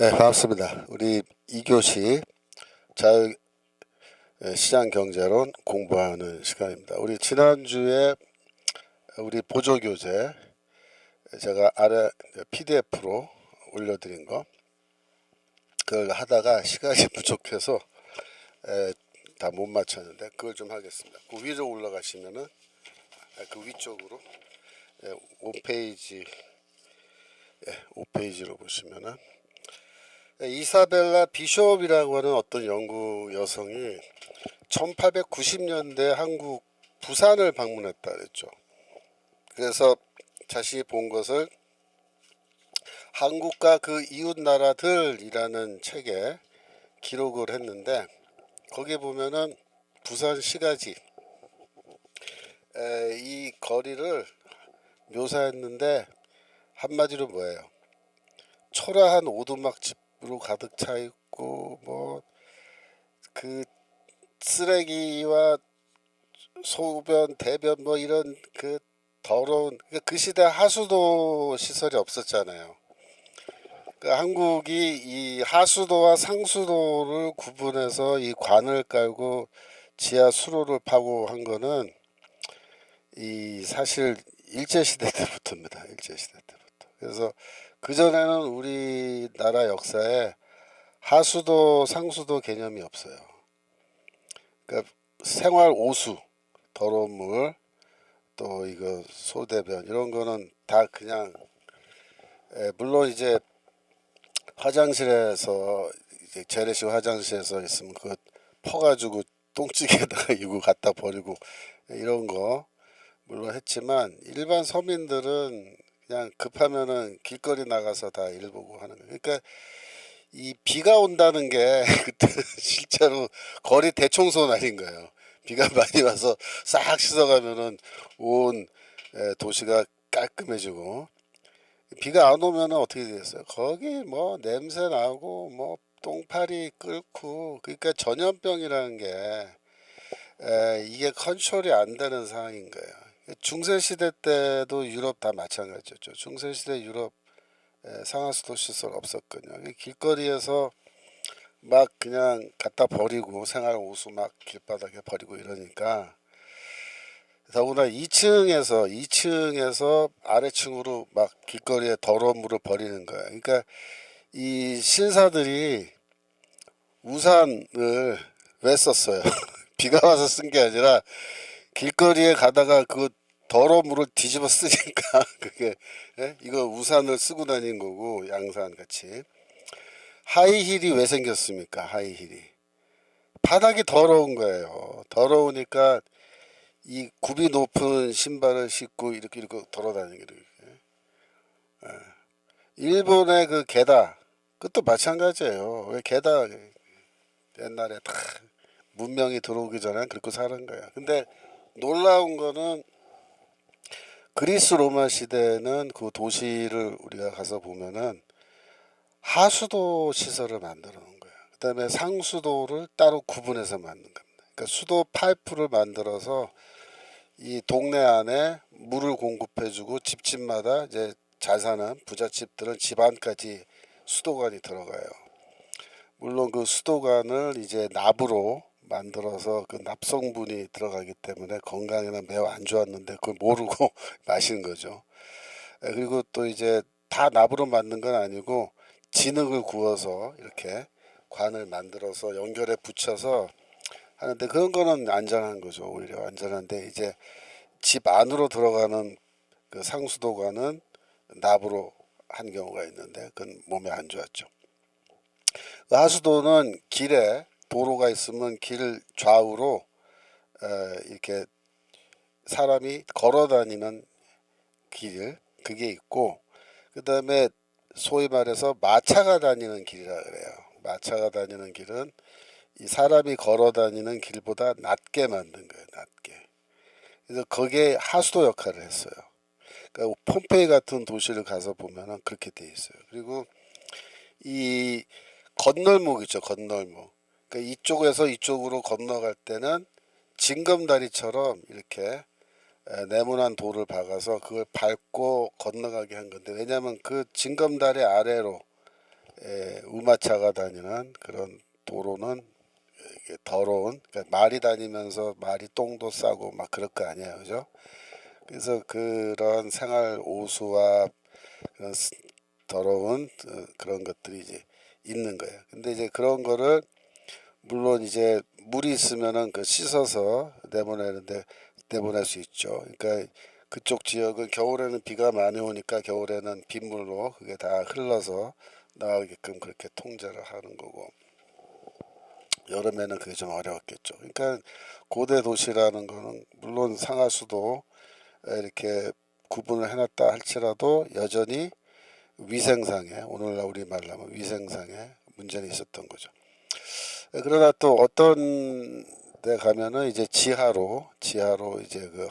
네, 반갑습니다. 우리 2교시 자유시장경제론 공부하는 시간입니다. 우리 지난주에 우리 보조교재 제가 아래 PDF로 올려드린 거 그걸 하다가 시간이 부족해서 다 못 맞췄는데 그걸 좀 하겠습니다. 그 위로 올라가시면은 그 위쪽으로 5페이지 5페이지로 보시면은 이사벨라 비숍이라고 하는 어떤 영국 여성이 1890년대 한국 부산을 방문했다 그랬죠. 그래서 자신이 본 것을 한국과 그 이웃 나라들이라는 책에 기록을 했는데 거기에 보면은 부산 시가지 이 거리를 묘사했는데 한마디로 뭐예요? 초라한 오두막집으로 가득 차 있고 뭐 그 쓰레기와 소변 대변 뭐 이런 그 더러운 그 시대 하수도 시설이 없었잖아요. 그 한국이 이 하수도와 상수도를 구분해서 이 관을 깔고 지하 수로를 파고 한 거는 이 사실 일제 시대 때부터입니다. 일제 시대 때부터. 그래서 그 전에는 우리나라 역사에 하수도 상수도 개념이 없어요. 그러니까 생활 오수, 더러운 물, 또 이거 소대변 이런 거는 다 그냥 물론 이제 화장실에서 이제 재래식 화장실에서 있으면 그거 퍼가지고 똥찌개에다가 이거 갖다 버리고 이런 거 물론 했지만 일반 서민들은 그냥 급하면은 길거리 나가서 다 일 보고 하는 거예요. 그러니까 이 비가 온다는 게 그때 실제로 거리 대청소 날인 거예요. 비가 많이 와서 싹 씻어가면은 온 도시가 깔끔해지고 비가 안 오면은 어떻게 되겠어요? 거기 뭐 냄새 나고 뭐 똥파리 끓고 그러니까 전염병이라는 게 이게 컨트롤이 안 되는 상황인 거예요. 중세 시대 때도 유럽 다 마찬가지였죠. 중세 시대 유럽 상하수도 시설 없었거든요. 길거리에서 막 그냥 갖다 버리고 생활 오수 막 길바닥에 버리고 이러니까 더구나 2층에서 아래층으로 막 길거리에 더러운 물을 버리는 거야. 그러니까 이 신사들이 우산을 왜 썼어요? 비가 와서 쓴 게 아니라 길거리에 가다가 그 더러운 물을 뒤집어 쓰니까 그게 이거 우산을 쓰고 다니는 거고 양산 같이. 하이힐이 왜 생겼습니까? 하이힐이 바닥이 더러운 거예요. 더러우니까 이 굽이 높은 신발을 신고 이렇게 돌아다니는 게 일본의 그 게다 그것도 마찬가지예요. 왜 게다 옛날에 다 문명이 들어오기 전에 그렇게 사는 거야. 근데 놀라운 거는 그리스 로마 시대는 그 도시를 우리가 가서 보면은 하수도 시설을 만들어 놓은 거야. 그다음에 상수도를 따로 구분해서 만든 겁니다. 그러니까 수도 파이프를 만들어서 이 동네 안에 물을 공급해주고 집집마다 이제 잘 사는 부잣집들은 집 안까지 수도관이 들어가요. 물론 그 수도관을 이제 납으로 만들어서 그 납성분이 들어가기 때문에 건강에는 매우 안 좋았는데 그걸 모르고 마시는 거죠. 그리고 또 이제 다 납으로 만든 건 아니고 진흙을 구워서 이렇게 관을 만들어서 연결해 붙여서 하는데 그런 거는 안전한 거죠. 오히려 안전한데 이제 집 안으로 들어가는 그 상수도관은 납으로 한 경우가 있는데 그건 몸에 안 좋았죠. 그 하수도는 길에 도로가 있으면 길 좌우로 이렇게 사람이 걸어 다니는 길 그게 있고 그 다음에 소위 말해서 마차가 다니는 길이라 그래요. 마차가 다니는 길은 이 사람이 걸어 다니는 길보다 낮게 만든 거예요. 낮게. 그래서 거기에 하수도 역할을 했어요. 그러니까 폼페이 같은 도시를 가서 보면은 그렇게 돼 있어요. 그리고 이 건널목 있죠. 건널목. 그러니까 이쪽에서 이쪽으로 건너갈 때는 징검다리처럼 이렇게 네모난 돌을 박아서 그걸 밟고 건너가게 한 건데 왜냐하면 그 징검다리 아래로 우마차가 다니는 그런 도로는 이게 더러운, 그러니까 말이 다니면서 말이 똥도 싸고 막 그럴 거 아니에요, 그죠? 그래서 그런 생활 오수와 그런 더러운 그런 것들이 이제 있는 거예요. 근데 이제 그런 거를 물론 이제 물이 있으면은 그 씻어서 내보낼 수 있죠. 그러니까 그쪽 지역은 겨울에는 비가 많이 오니까 겨울에는 빗물로 그게 다 흘러서 나가게끔 그렇게 통제를 하는 거고, 여름에는 그게 좀 어려웠겠죠. 그러니까 고대 도시라는 거는 물론 상하수도 이렇게 구분을 해놨다 할지라도 여전히 위생상에, 오늘날 우리 말로 하면 위생상에 문제는 있었던 거죠. 그러나 또 어떤 데 가면은 이제 지하로 이제 그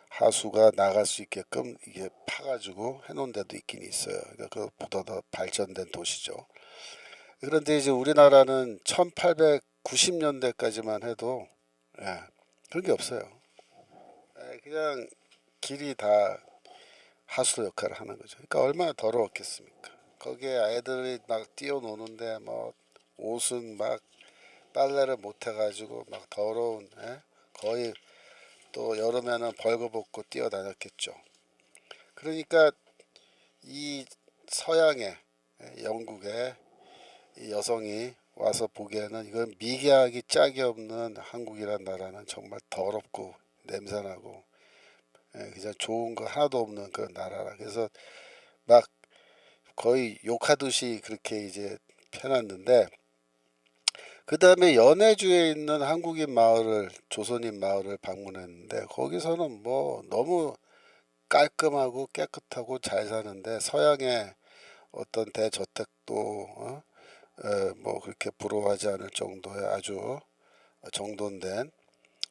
하수가 나갈 수 있게끔 이게 파가지고 해놓은 데도 있긴 있어요. 그러니까 그것보다 더 발전된 도시죠. 그런데 이제 우리나라는 1890년대까지만 해도 그런 게 없어요. 그냥 길이 다 하수 역할을 하는 거죠. 그러니까 얼마나 더러웠겠습니까? 거기에 아이들이 막 뛰어노는데 뭐 옷은 막 빨래를 못 해가지고 막 더러운, 거의 또 여름에는 벌거벗고 뛰어다녔겠죠. 그러니까 이 서양의, 영국의 이 여성이 와서 보기에는 이건 미개하기 짝이 없는 한국이란 나라는 정말 더럽고 냄새나고, 그냥 좋은 거 하나도 없는 그런 나라라. 그래서 막 거의 욕하듯이 그렇게 이제 펴놨는데, 그 다음에 연해주에 있는 한국인 마을을, 조선인 마을을 방문했는데 거기서는 뭐 너무 깔끔하고 깨끗하고 잘 사는데, 서양의 어떤 대저택도 뭐 그렇게 부러워하지 않을 정도의 아주 정돈된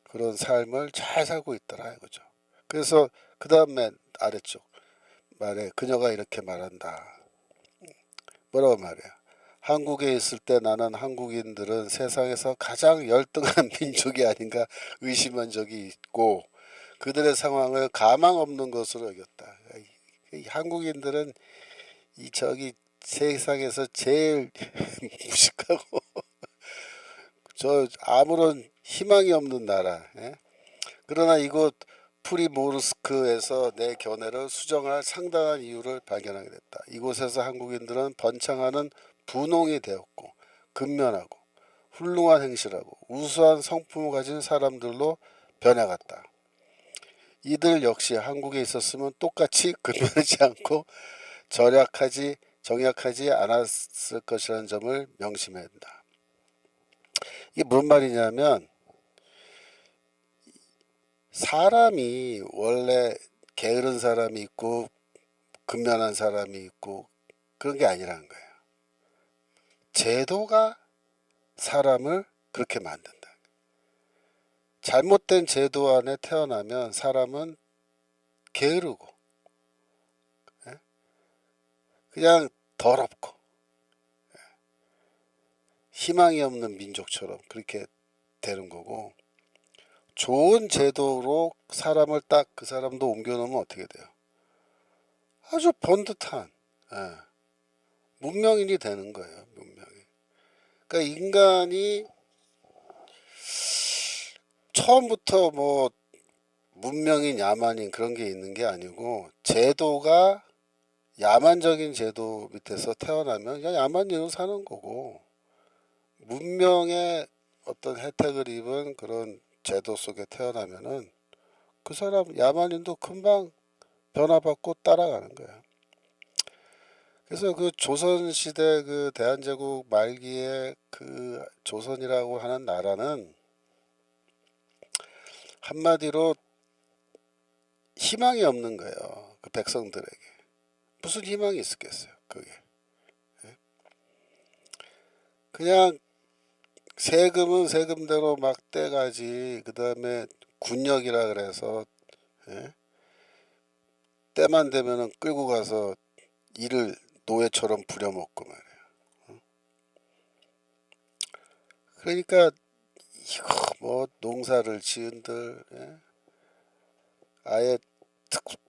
그런 삶을 잘 살고 있더라 이거죠. 그래서 그 다음에 아래쪽 말에 그녀가 이렇게 말한다. 뭐라고 말해요? 한국에 있을 때 나는 한국인들은 세상에서 가장 열등한 민족이 아닌가 의심한 적이 있고, 그들의 상황을 가망 없는 것으로 여겼다. 이 한국인들은 이 저기 세상에서 제일 무식하고 저 아무런 희망이 없는 나라. 그러나 이곳 프리모르스크에서 내 견해를 수정할 상당한 이유를 발견하게 됐다. 이곳에서 한국인들은 번창하는 분홍이 되었고 근면하고 훌륭한 행실하고 우수한 성품을 가진 사람들로 변해갔다. 이들 역시 한국에 있었으면 똑같이 근면하지 않고 정약하지 않았을 것이라는 점을 명심해야 한다. 이게 무슨 말이냐면, 사람이 원래 게으른 사람이 있고 근면한 사람이 있고 그런 게 아니라는 거예요. 제도가 사람을 그렇게 만든다. 잘못된 제도 안에 태어나면 사람은 게으르고 그냥 더럽고 희망이 없는 민족처럼 그렇게 되는 거고, 좋은 제도로 사람을 딱 그 사람도 옮겨놓으면 어떻게 돼요? 아주 번듯한 문명인이 되는 거예요. 문명인. 그러니까 인간이 처음부터 뭐 문명인 야만인 그런 게 있는 게 아니고, 제도가 야만적인 제도 밑에서 태어나면 그냥 야만인으로 사는 거고, 문명의 어떤 혜택을 입은 그런 제도 속에 태어나면은 그 사람 야만인도 금방 변화받고 따라가는 거야. 그래서 그 조선시대 그 대한제국 말기에 그 조선이라고 하는 나라는 한마디로 희망이 없는 거예요. 그 백성들에게. 무슨 희망이 있었겠어요, 그게. 그냥 세금은 세금대로 막 떼가지, 그 다음에 군역이라 그래서, 때만 되면은 끌고 가서 일을 노예처럼 부려먹고 말이에요. 그러니까 이거 뭐 농사를 지은들, 아예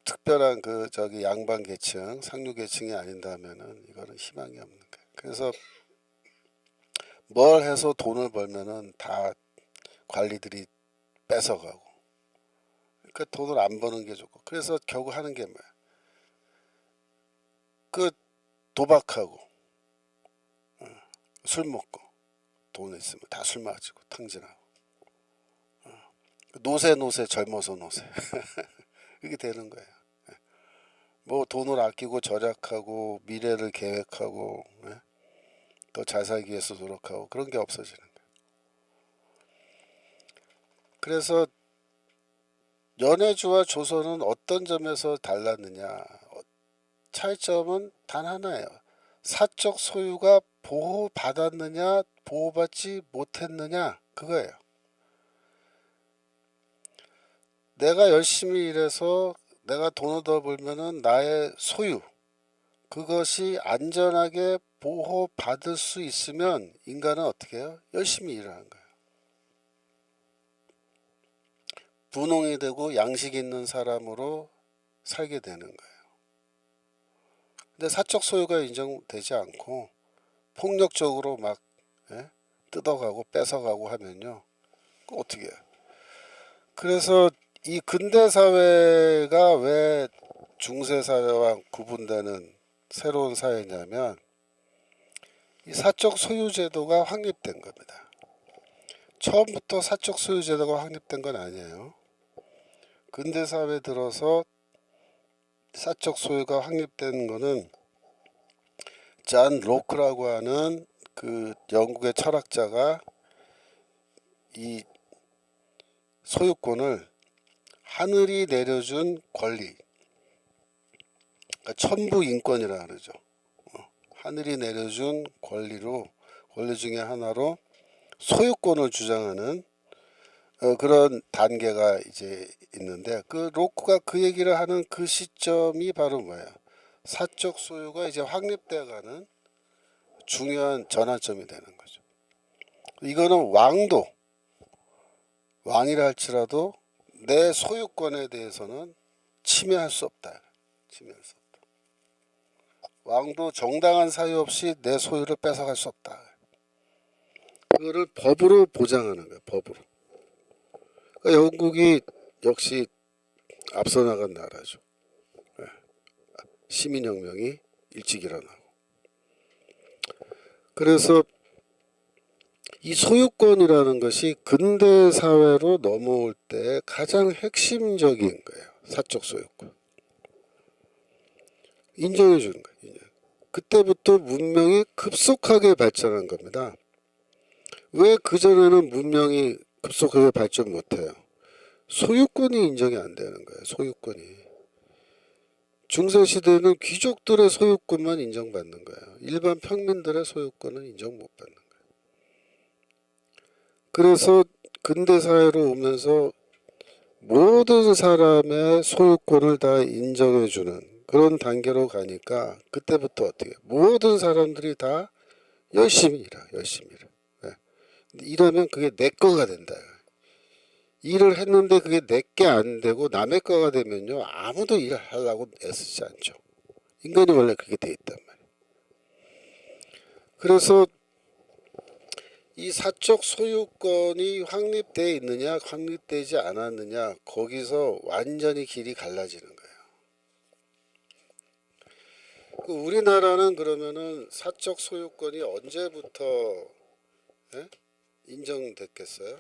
특별한 그 저기 양반 계층, 상류 계층이 아닌다면은 이거는 희망이 없는 거예요. 그래서 뭘 해서 돈을 벌면은 다 관리들이 뺏어가고, 그러니까 돈을 안 버는 게 좋고, 그래서 결국 하는 게 뭐야? 그 도박하고 술 먹고 돈 있으면 다 술 마시고 탕진하고 노세 젊어서 노세 이게 되는 거예요. 뭐 돈을 아끼고 절약하고 미래를 계획하고 더 잘 살기 위해서 노력하고 그런 게 없어지는 거예요. 그래서 연해주와 조선은 어떤 점에서 달랐느냐? 차이점은 단 하나예요. 사적 소유가 보호받았느냐 보호받지 못했느냐 그거예요. 내가 열심히 일해서 내가 돈을 더 벌면은 나의 소유 그것이 안전하게 보호받을 수 있으면 인간은 어떻게 해요? 열심히 일하는 거예요. 분홍이 되고 양식 있는 사람으로 살게 되는 거예요. 근데 사적 소유가 인정되지 않고 폭력적으로 막 뜯어가고 뺏어가고 하면요. 어떻게 해요? 그래서 이 근대 사회가 왜 중세 사회와 구분되는 새로운 사회냐면 이 사적 소유 제도가 확립된 겁니다. 처음부터 사적 소유 제도가 확립된 건 아니에요. 근대 사회 들어서 사적 소유가 확립된 거는 잔 로크라고 하는 그 영국의 철학자가 이 소유권을 하늘이 내려준 권리, 그러니까 천부 인권이라 그러죠. 하늘이 내려준 권리 중에 하나로 소유권을 주장하는 그런 단계가 이제 있는데 그 로크가 그 얘기를 하는 그 시점이 바로 뭐예요? 사적 소유가 이제 확립돼가는 중요한 전환점이 되는 거죠. 이거는 왕이라 할지라도 내 소유권에 대해서는 침해할 수 없다. 침해할 수 없다. 왕도 정당한 사유 없이 내 소유를 뺏어갈 수 없다. 그거를 법으로 보장하는 거예요. 법으로. 그러니까 영국이 역시 앞서 나간 나라죠. 시민혁명이 일찍 일어나고. 그래서 이 소유권이라는 것이 근대 사회로 넘어올 때 가장 핵심적인 거예요. 사적 소유권. 인정해 주는 거예요. 그때부터 문명이 급속하게 발전한 겁니다. 왜 그전에는 문명이 급속하게 발전 못해요? 소유권이 인정이 안 되는 거예요. 소유권이. 중세시대는 귀족들의 소유권만 인정받는 거예요. 일반 평민들의 소유권은 인정 못 받는 거예요. 그래서 근대사회로 오면서 모든 사람의 소유권을 다 인정해주는 그런 단계로 가니까 그때부터 어떻게 모든 사람들이 다 열심히 일해. 열심히 일해. 이러면 그게 내 거가 된다. 일을 했는데 그게 내게 안 되고 남의 거가 되면요 아무도 일을 하려고 애쓰지 않죠. 인간이 원래 그게 돼 있단 말이에요. 그래서 이 사적 소유권이 확립되어 있느냐 확립되지 않았느냐 거기서 완전히 길이 갈라지는 거예요. 우리나라는 그러면은 사적 소유권이 언제부터 인정됐겠어요?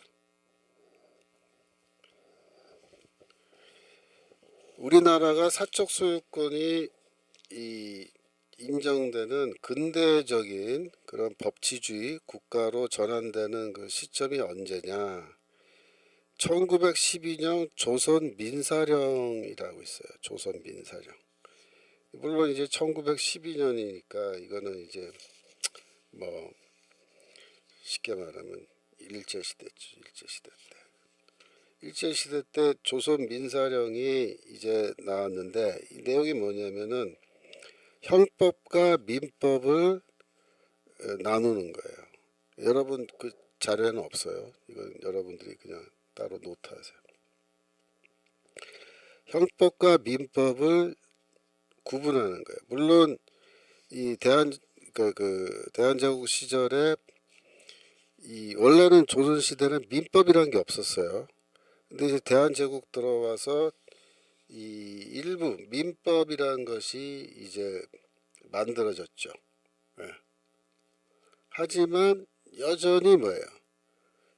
우리나라가 사적 소유권이 인정되는 근대적인 그런 법치주의 국가로 전환되는 그 시점이 언제냐? 1912년 조선 민사령이라고 있어요. 조선 민사령. 물론 이제 1912년이니까 이거는 이제 뭐 쉽게 말하면 일제시대죠. 일제시대 때 조선 민사령이 이제 나왔는데 이 내용이 뭐냐면은 형법과 민법을 나누는 거예요. 여러분 그 자료에는 없어요. 이건 여러분들이 그냥 따로 노트하세요. 형법과 민법을 구분하는 거예요. 물론 이 그 대한제국 시절에 이 원래는 조선 시대는 민법이라는 게 없었어요. 근데 이제 대한제국 들어와서 이 일부 민법이라는 것이 이제 만들어졌죠. 예. 하지만 여전히 뭐예요?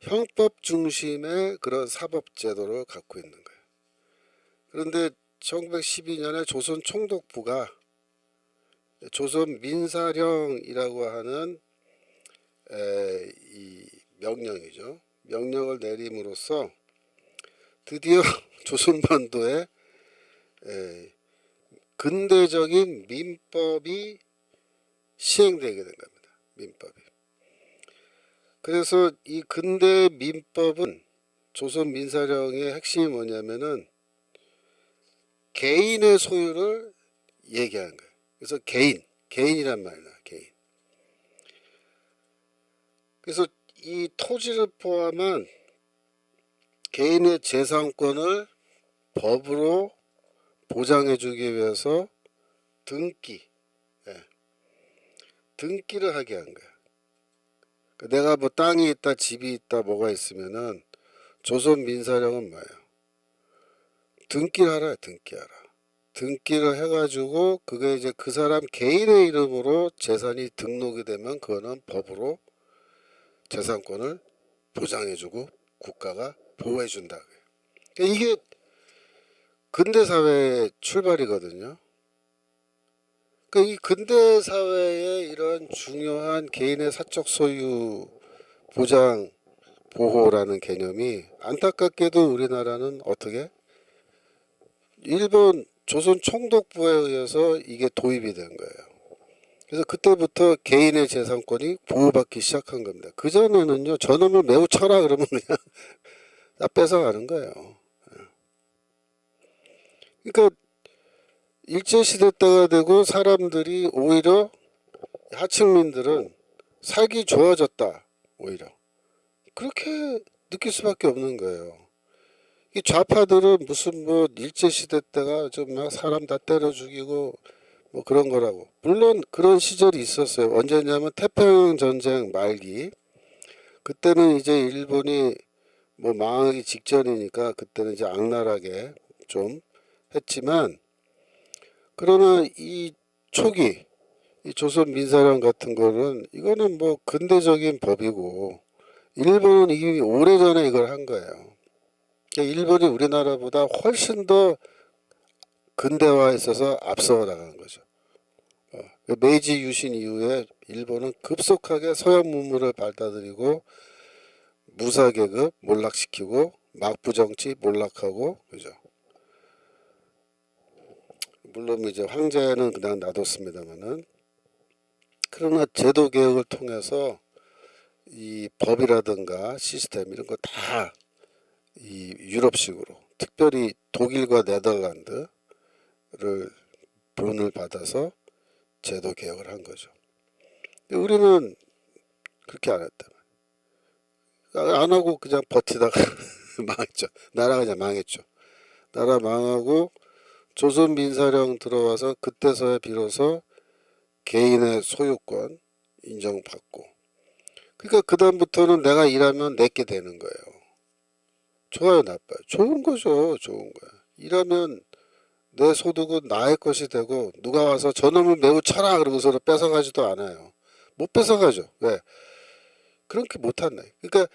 형법 중심의 그런 사법 제도를 갖고 있는 거예요. 그런데 1912년에 조선 총독부가 조선 민사령이라고 하는 이 명령이죠. 명령을 내림으로써 드디어 조선반도에 근대적인 민법이 시행되게 된 겁니다. 민법이. 그래서 이 근대 민법은 조선 민사령의 핵심이 뭐냐면은 개인의 소유를 얘기하는 거예요. 그래서 개인이란 말이야, 개인. 그래서 이 토지를 포함한 개인의 재산권을 법으로 보장해주기 위해서 등기를 하게 한 거야. 내가 뭐 땅이 있다, 집이 있다, 뭐가 있으면은 조선 민사령은 뭐예요? 등기를 하라, 등기하라. 등기를 해가지고 그게 이제 그 사람 개인의 이름으로 재산이 등록이 되면 그거는 법으로 재산권을 보장해주고 국가가 보호해준다. 그러니까 이게 근대사회의 출발이거든요. 그러니까 이 근대사회의 이런 중요한 개인의 사적 소유 보장 보호라는 개념이 안타깝게도 우리나라는 어떻게 일본 조선 총독부에 의해서 이게 도입이 된 거예요. 그래서 그때부터 개인의 재산권이 보호받기 시작한 겁니다. 그전에는요, 저놈을 매우 쳐라 그러면 그냥 다 뺏어가는 거예요. 그러니까 일제시대 때가 되고 사람들이 오히려 하층민들은 살기 좋아졌다. 오히려 그렇게 느낄 수밖에 없는 거예요. 이 좌파들은 무슨 뭐 일제시대 때가 좀 막 사람 다 때려 죽이고 뭐 그런 거라고. 물론 그런 시절이 있었어요. 언제냐면 태평양 전쟁 말기. 그때는 이제 일본이 뭐 망하기 직전이니까 그때는 이제 악랄하게 좀 했지만, 그러나 이 초기 이 조선 민사령 같은 거는 이거는 뭐 근대적인 법이고 일본은 이미 오래전에 이걸 한 거예요. 일본이 우리나라보다 훨씬 더 근대화에 있어서 앞서 나간 거죠. 메이지 유신 이후에 일본은 급속하게 서양 문물을 받아들이고 무사계급 몰락시키고 막부정치 몰락하고, 그죠. 물론 이제 황제는 그냥 놔뒀습니다만은, 그러나 제도 개혁을 통해서 이 법이라든가 시스템 이런 거 다 이 유럽식으로, 특별히 독일과 네덜란드를 본을 받아서 제도 개혁을 한 거죠. 근데 우리는 그렇게 안 했다. 안 하고 그냥 버티다가 망했죠. 나라가 그냥 망했죠. 나라 망하고 조선 민사령 들어와서 그때서야 비로소 개인의 소유권 인정받고, 그러니까 그 다음부터는 내가 일하면 내게 되는 거예요. 좋아요, 나빠요? 좋은 거죠. 좋은 거야. 일하면 내 소득은 나의 것이 되고 누가 와서 저놈을 매우 쳐라 그러고서 뺏어가지도 않아요. 못 뺏어가죠. 왜? 그렇게 못한다. 그러니까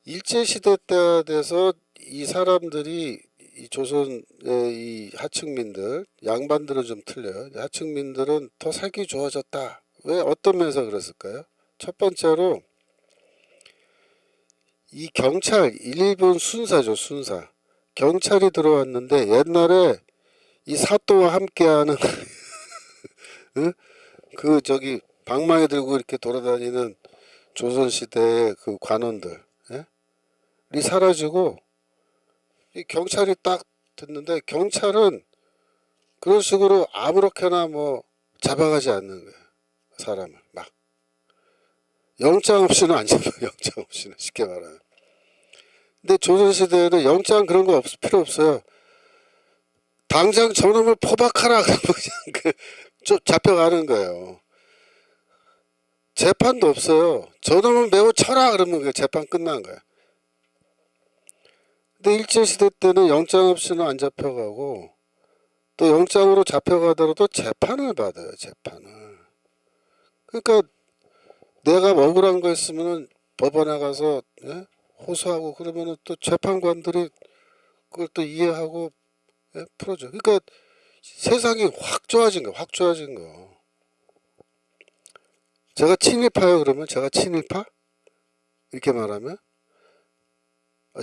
일제시대 때가 돼서 이 사람들이 이 조선의 이 하층민들, 양반들은 좀 틀려요. 하층민들은 더 살기 좋아졌다. 왜? 어떤 면에서 그랬을까요? 첫 번째로 이 경찰, 일본 순사죠, 순사. 경찰이 들어왔는데 옛날에 이 사또와 함께하는 응? 그 저기 방망이 들고 이렇게 돌아다니는 조선시대의 그 관원들, 예? 이 사라지고 이 경찰이 딱 됐는데, 경찰은 그런 식으로 아무렇게나 뭐 잡아가지 않는 거예요. 사람을 막 영장 없이는 안 잡아요. 영장 없이는, 쉽게 말하면. 근데 조선시대에는 영장 그런 거 필요 없어요. 당장 저놈을 포박하라 그러면 그냥 잡혀가는 거예요. 재판도 없어요. 저놈은 매우 쳐라 그러면 그 재판 끝난 거야. 근데 일제시대 때는 영장 없이는 안 잡혀가고 또 영장으로 잡혀가더라도 재판을 받아요. 재판을. 그러니까 내가 억울한 거 있으면은 법원에 가서 예? 호소하고 그러면은 또 재판관들이 그걸 또 이해하고 예? 풀어줘. 그러니까 세상이 확 좋아진 거, 확 좋아진 거. 제가 친일파요 그러면 제가 친일파? 이렇게 말하면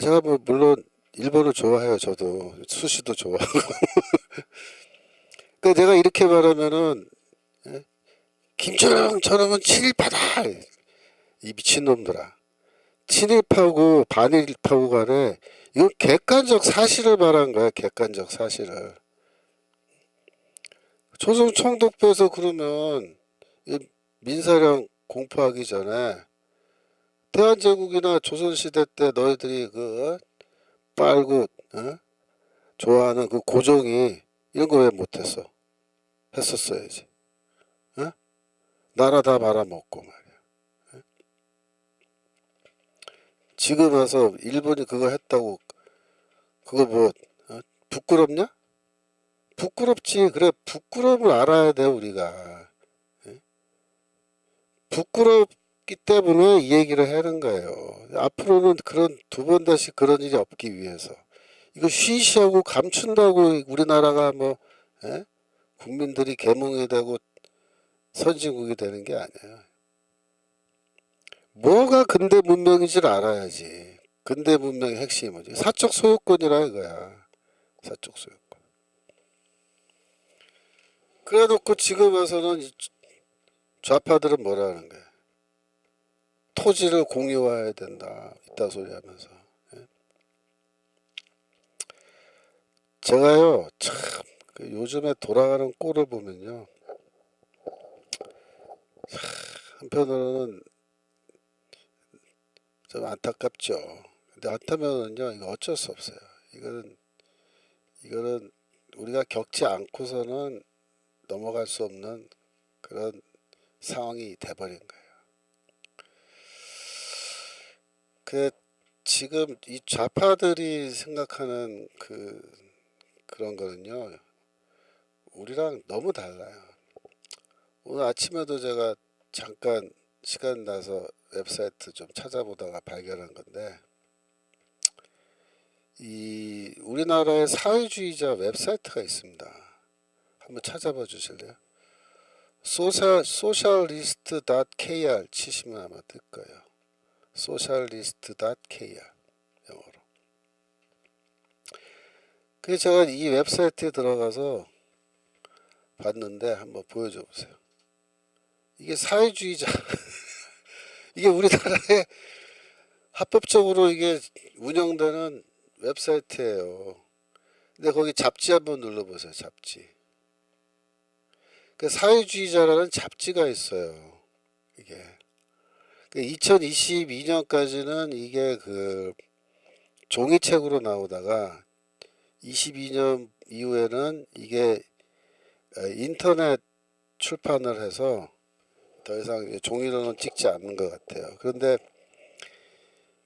제가 뭐 물론 일본을 좋아해요. 저도 수시도 좋아하고. 그러니까 내가 이렇게 말하면은 예? 김철영 저놈은 친일파다. 이 미친놈들아. 친일파고 반일파고 간에 이건 객관적 사실을 말한 거야. 객관적 사실을. 조선 총독부에서 그러면 민사령 공포하기 전에 대한제국이나 조선시대 때 너희들이 그 빨고 어? 좋아하는 그 고종이 이런 거 왜 못했어? 했었어야지. 어? 나라 다 말아먹고 말이야. 지금 와서 일본이 그거 했다고 그거 뭐 어? 부끄럽냐? 부끄럽지. 그래 부끄러움을 알아야 돼 우리가. 부끄럽기 때문에 이 얘기를 하는 거예요. 앞으로는 그런 두 번 다시 그런 일이 없기 위해서 이거 쉬쉬하고 감춘다고 우리나라가 뭐 예? 국민들이 계몽이 되고 선진국이 되는 게 아니에요. 뭐가 근대 문명인지를 알아야지. 근대 문명의 핵심이 뭐지? 사적 소유권이라 이거야. 사적 소유권. 그래 놓고 지금 와서는 좌파들은 뭐라 하는 거야? 토지를 공유화해야 된다. 이따 소리 하면서. 제가요, 참, 요즘에 돌아가는 꼴을 보면요. 한편으로는 좀 안타깝죠. 근데 안타면은요, 이거 어쩔 수 없어요. 이거는 우리가 겪지 않고서는 넘어갈 수 없는 그런 상황이 돼버린 거예요. 그 지금 이 좌파들이 생각하는 그런 거는요, 우리랑 너무 달라요. 오늘 아침에도 제가 잠깐 시간 나서 웹사이트 좀 찾아보다가 발견한 건데, 이 우리나라의 사회주의자 웹사이트가 있습니다. 한번 찾아봐 주실래요? socialist.kr 치시면 아마 뜰 거예요. socialist.kr 영어로. 그래서 제가 이 웹사이트에 들어가서 봤는데 한번 보여줘 보세요. 이게 사회주의자 이게 우리나라에 합법적으로 이게 운영되는 웹사이트예요. 근데 거기 잡지 한번 눌러보세요. 잡지. 그 사회주의자라는 잡지가 있어요. 이게 2022년까지는 이게 그 종이책으로 나오다가 22년 이후에는 이게 인터넷 출판을 해서 더 이상 종이로는 찍지 않는 것 같아요. 그런데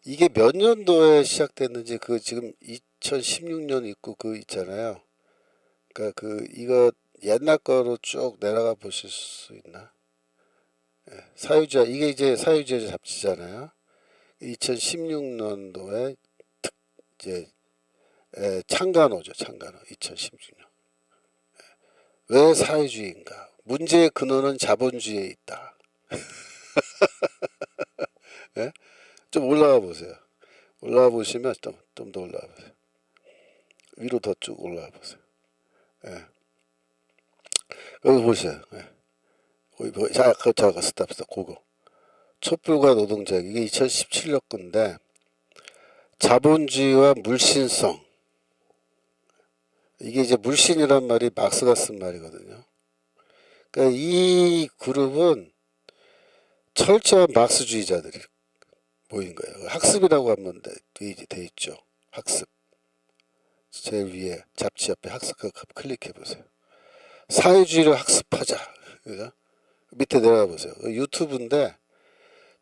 이게 몇 년도에 시작됐는지 그 지금 2016년 있고 그 있잖아요. 그러니까 그 이거 옛날 거로 쭉 내려가 보실 수 있나? 사유자 이게 이제 사유자 잡지잖아요. 2016년도에 이제 창간호죠. 창간호 2016년. 왜 사회주의인가? 문제의 근원은 자본주의에 있다. 예? 좀 올라가 보세요. 올라가 보시면 좀 더 올라가 보세요. 위로 더 쭉 올라가 보세요. 예. 여기 보세요. 예. 자, 스탑. 그거. 촛불과 노동자 이게 2017년 건데 자본주의와 물신성 이게 이제 물신이란 말이 막스가 쓴 말이거든요. 그러니까 이 그룹은 철저한 막스주의자들이 모인 거예요. 학습이라고 하면 돼 있죠. 학습. 제일 위에 잡지 옆에 학습 클릭해 보세요. 사회주의를 학습하자. 그죠? 밑에 내려가 보세요. 유튜브인데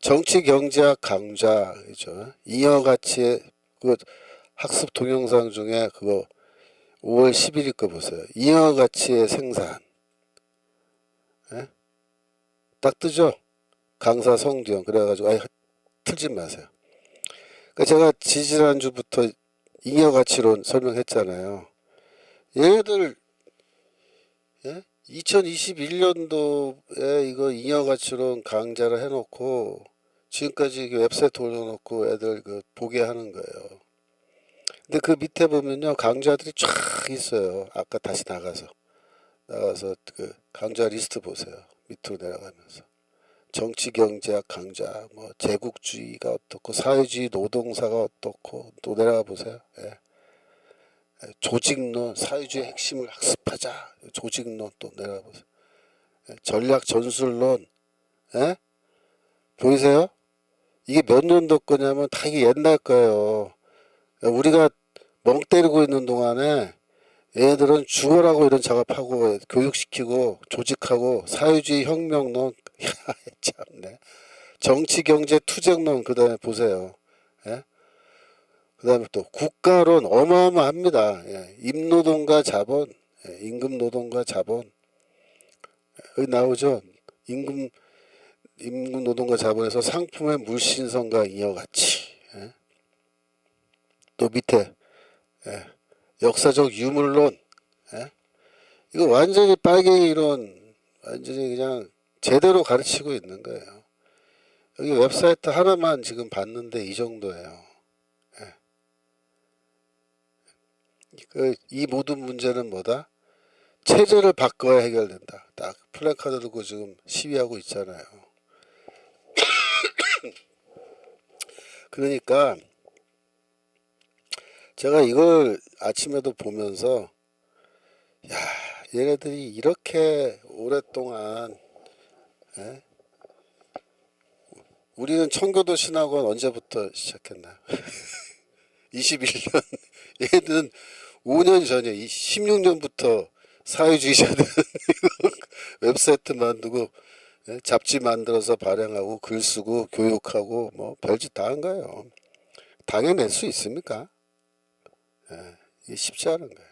정치 경제학 강좌이죠. 잉여 가치의 그 학습 동영상 중에 그거 5월 11일 거 보세요. 잉여 가치의 생산. 예? 딱 뜨죠? 강사 성두영. 그래가지고 아예 틀지 마세요. 그러니까 제가 지지난주부터 잉여 가치론 설명했잖아요. 얘네들 2021년도에 이거 잉여 가치론 강좌를 해놓고 지금까지 웹사이트 올려놓고 애들 그 보게 하는 거예요. 근데 그 밑에 보면요 강좌들이 쫙 있어요. 아까 다시 나가서 그 강좌 리스트 보세요. 밑으로 내려가면서 정치 경제학 강좌, 뭐 제국주의가 어떻고 사회주의 노동사가 어떻고 또 내려가 보세요. 예. 조직론, 사회주의 핵심을 학습하자. 조직론 또 내려가 보세요. 예. 전략 전술론, 예? 보이세요? 이게 몇 년도 거냐면 다 이게 옛날 거예요. 우리가 멍 때리고 있는 동안에 얘들은 죽어라고 이런 작업하고 교육시키고 조직하고 사회주의 혁명론 참네. 정치 경제 투쟁론 그다음에 보세요. 예? 그다음에 또 국가론 어마어마합니다. 예. 임노동과 자본, 예. 임금 노동과 자본 여기 나오죠. 임금 노동과 자본에서 상품의 물신성과 잉여가치. 예. 또 밑에 예. 역사적 유물론. 예? 이거 완전히 빨갱이 이론 완전히 그냥 제대로 가르치고 있는 거예요. 여기 웹사이트 하나만 지금 봤는데 이 정도예요. 예. 이 모든 문제는 뭐다? 체제를 바꿔야 해결된다. 딱 플래카드 들고 지금 시위하고 있잖아요. 그러니까 제가 이걸 아침에도 보면서 야 얘네들이 이렇게 오랫동안 예? 우리는 청교도 신학원 언제부터 시작했나? 21년 얘들은 5년 전에 16년부터 사회주의자들은 웹사이트 만들고 예? 잡지 만들어서 발행하고 글 쓰고 교육하고 뭐 별짓 다 한 거예요. 당해낼 수 있습니까? 예, 이게 쉽지 않은 거예요.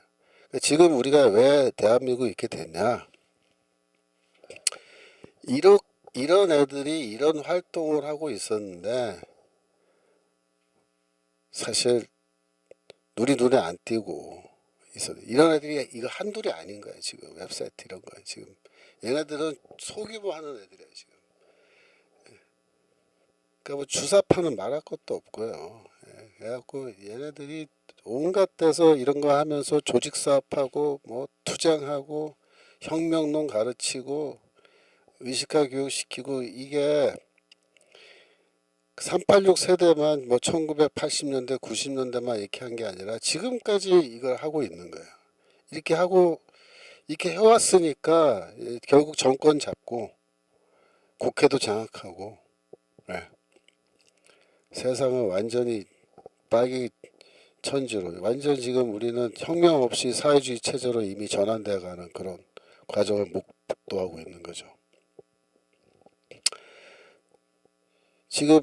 지금 우리가 왜 대한민국이 이렇게 됐냐? 이런 애들이 이런 활동을 하고 있었는데 사실 우리 눈에 안 띄고 있었는데 이런 애들이 이거 한둘이 아닌 거예요. 지금 웹사이트 이런 거 지금 얘네들은 소규모 하는 애들이에요. 지금 그러니까 뭐 주사파는 말할 것도 없고요. 예, 그래갖고 얘네들이 온갖 데서 이런 거 하면서 조직 사업하고 뭐 투쟁하고 혁명론 가르치고 의식화 교육시키고 이게 386 세대만 뭐 1980년대 90년대만 이렇게 한 게 아니라 지금까지 이걸 하고 있는 거예요. 이렇게 하고 이렇게 해왔으니까 결국 정권 잡고 국회도 장악하고 네. 세상을 완전히 빨갱이 천지로 완전 지금 우리는 혁명 없이 사회주의 체제로 이미 전환돼 가는 그런 과정을 목도하고 있는 거죠. 지금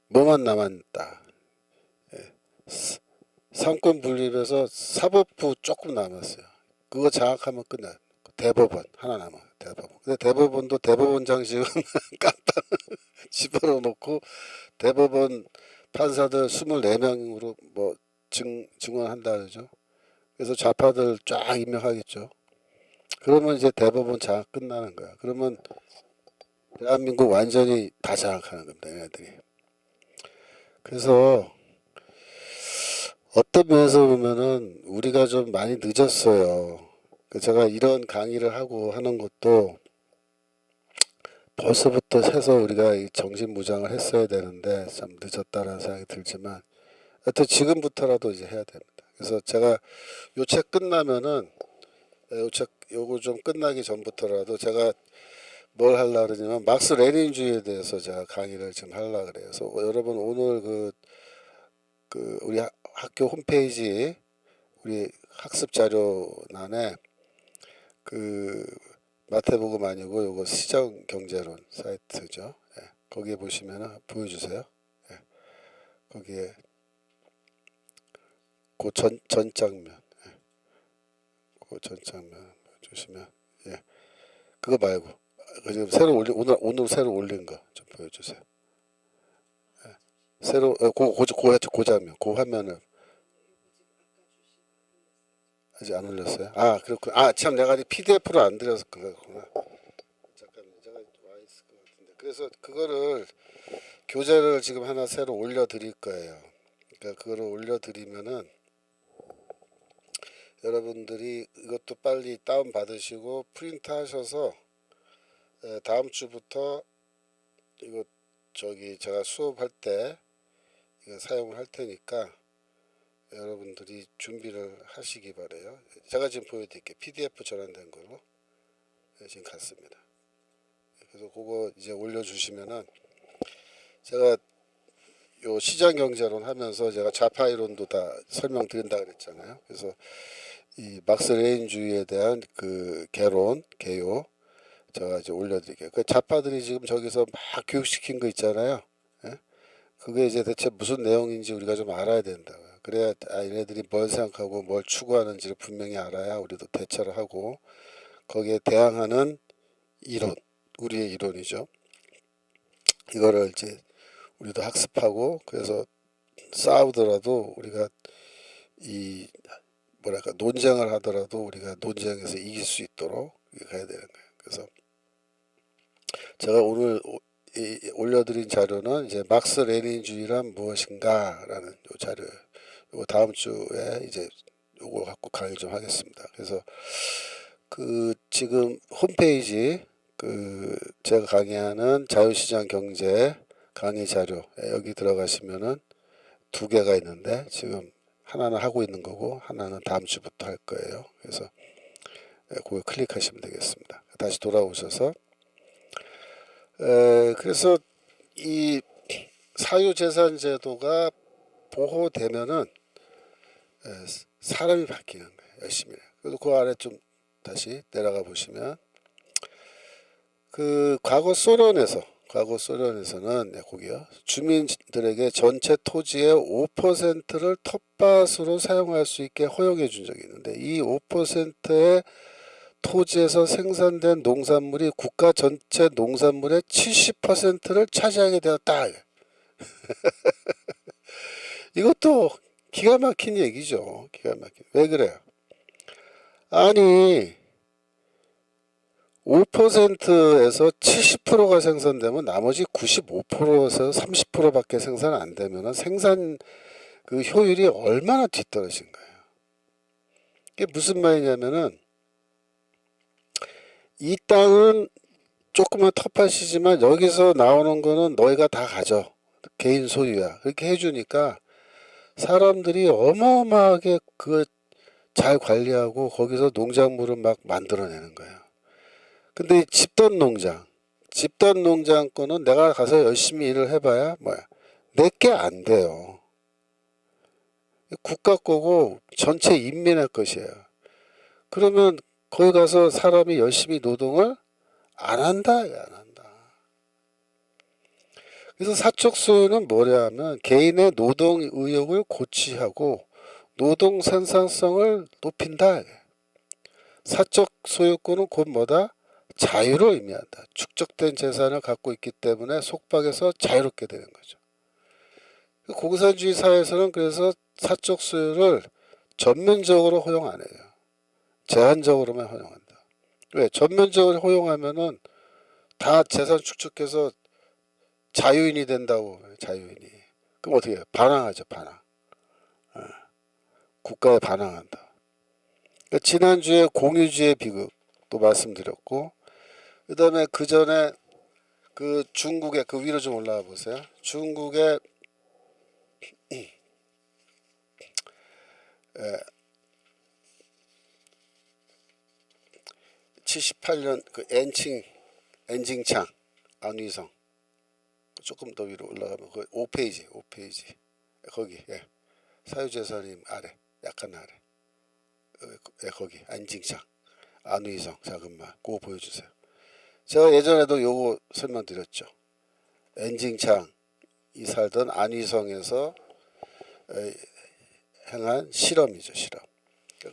뭐만 남았다. 상권 분립에서 사법부 조금 남았어요. 그거 장악하면 끝나. 대법원 하나 남아. 대법원. 근데 대법원도 대법원장 지금 깜빡 집어넣어 놓고 대법원 판사들 24명으로 뭐 증언한다 그러죠. 그래서 좌파들 쫙 임명하겠죠. 그러면 이제 대법원 장악 끝나는 거야. 그러면 대한민국 완전히 다 장악하는 겁니다. 얘네들이. 그래서 어떤 면에서 보면은 우리가 좀 많이 늦었어요. 제가 이런 강의를 하고 하는 것도 벌써부터 해서 우리가 정신무장을 했어야 되는데 참 늦었다라는 생각이 들지만 하여튼 지금부터라도 이제 해야 됩니다. 그래서 제가 요 책 끝나면은 요 책 요거 좀 끝나기 전부터라도 제가 뭘 하려고 그러냐면 막스 레닌주의에 대해서 제가 강의를 좀 하려고 그래요. 그래서 여러분 오늘 우리 학교 홈페이지 우리 학습 자료란에 그 마태복음 아니고 요거 시정 경제론 사이트죠. 예. 거기에 보시면은 보여주세요. 예, 거기에 그 전 장면, 그 전 장면 보시면 예, 그거 말고 지금 새로 올린 오늘 새로 올린 거 좀 보여주세요. 새로 그 장면, 그 화면을 아직 안 올렸어요. 아 그렇군. 아 참 내가 아직 PDF로 안 드려서 그거구나. 잠깐만 제가 와 있을 것 같은데. 그래서 그거를 교재를 지금 하나 새로 올려드릴 거예요. 그러니까 그거를 올려드리면은 여러분들이 이것도 빨리 다운 받으시고 프린트 하셔서 다음 주부터 이거 저기 제가 수업할 때 이거 사용을 할 테니까 여러분들이 준비를 하시기 바래요. 제가 지금 보여드릴게요. PDF 전환된 거로 지금 갔습니다. 그래서 그거 이제 올려주시면은 제가 요 시장 경제론 하면서 제가 좌파 이론도 다 설명드린다 그랬잖아요. 그래서 이 막스 레인주의에 대한 그 개요 제가 이제 올려드릴게요. 그 좌파들이 지금 저기서 막 교육시킨 거 있잖아요. 예? 그게 이제 대체 무슨 내용인지 우리가 좀 알아야 된다고요. 그래야 얘네들이 뭘 생각하고 뭘 추구하는지를 분명히 알아야 우리도 대처를 하고 거기에 대항하는 이론, 우리의 이론이죠. 이거를 이제 우리도 학습하고 그래서 싸우더라도 우리가 이 뭐랄까 논쟁을 하더라도 우리가 논쟁에서 이길 수 있도록 가야 되는 거예요. 그래서 제가 오늘 올려드린 자료는 이제 막스 레닌주의란 무엇인가라는 요 자료. 요 다음 주에 이제 요거 갖고 강의 좀 하겠습니다. 그래서 그 지금 홈페이지 그 제가 강의하는 자유시장 경제 강의 자료 여기 들어가시면은 두 개가 있는데 지금 하나는 하고 있는 거고 하나는 다음 주부터 할 거예요. 그래서 그거 클릭하시면 되겠습니다. 다시 돌아오셔서 그래서 이 사유재산 제도가 보호되면은 사람이 바뀌는 거예요. 열심히. 그래서 그 아래 좀 다시 내려가 보시면 그 과거 소련에서는 거기요. 주민들에게 전체 토지의 5%를 텃밭으로 사용할 수 있게 허용해 준 적이 있는데 이 5%의 토지에서 생산된 농산물이 국가 전체 농산물의 70%를 차지하게 되었다. 이것도 기가 막힌 얘기죠. 기가 막힌. 왜 그래요? 아니 5%에서 70%가 생산되면 나머지 95%에서 30%밖에 생산 안 되면 생산 그 효율이 얼마나 뒤떨어진 거예요. 이게 무슨 말이냐면은 이 땅은 조그만 텃밭이지만 여기서 나오는 거는 너희가 다 가져. 개인 소유야. 그렇게 해주니까 사람들이 어마어마하게 그걸 잘 관리하고 거기서 농작물을 막 만들어내는 거예요. 근데 집단 농장 거는 내가 가서 열심히 일을 해봐야 뭐야 내게 안 돼요. 국가 거고 전체 인민의 것이에요. 그러면 거기 가서 사람이 열심히 노동을 안 한다, 안 한다. 그래서 사적 소유는 뭐냐 하면 개인의 노동 의욕을 고취하고 노동 생산성을 높인다. 사적 소유권은 곧 뭐다? 자유를 의미한다. 축적된 재산을 갖고 있기 때문에 속박에서 자유롭게 되는 거죠. 공산주의 사회에서는 그래서 사적 소유를 전면적으로 허용 안 해요. 제한적으로만 허용한다. 왜? 전면적으로 허용하면은 다 재산 축적해서 자유인이 된다고. 자유인이. 그럼 어떻게 해요? 반항하죠. 반항. 국가에 반항한다. 그러니까 지난주에 공유주의 비극도 말씀드렸고 그 다음에 그 전에 그 중국의 그 위로 좀 올라가 보세요. 중국의 78년 그 엔징창 안위성 조금 더 위로 올라가면 그 5페이지 거기 사유재산임 아래 약간 아래 거기 안징창 안위성 잠깐만 그거 보여주세요. 제가 예전에도 요거 설명드렸죠. 엔징창이 살던 안위성에서 행한 실험이죠, 실험.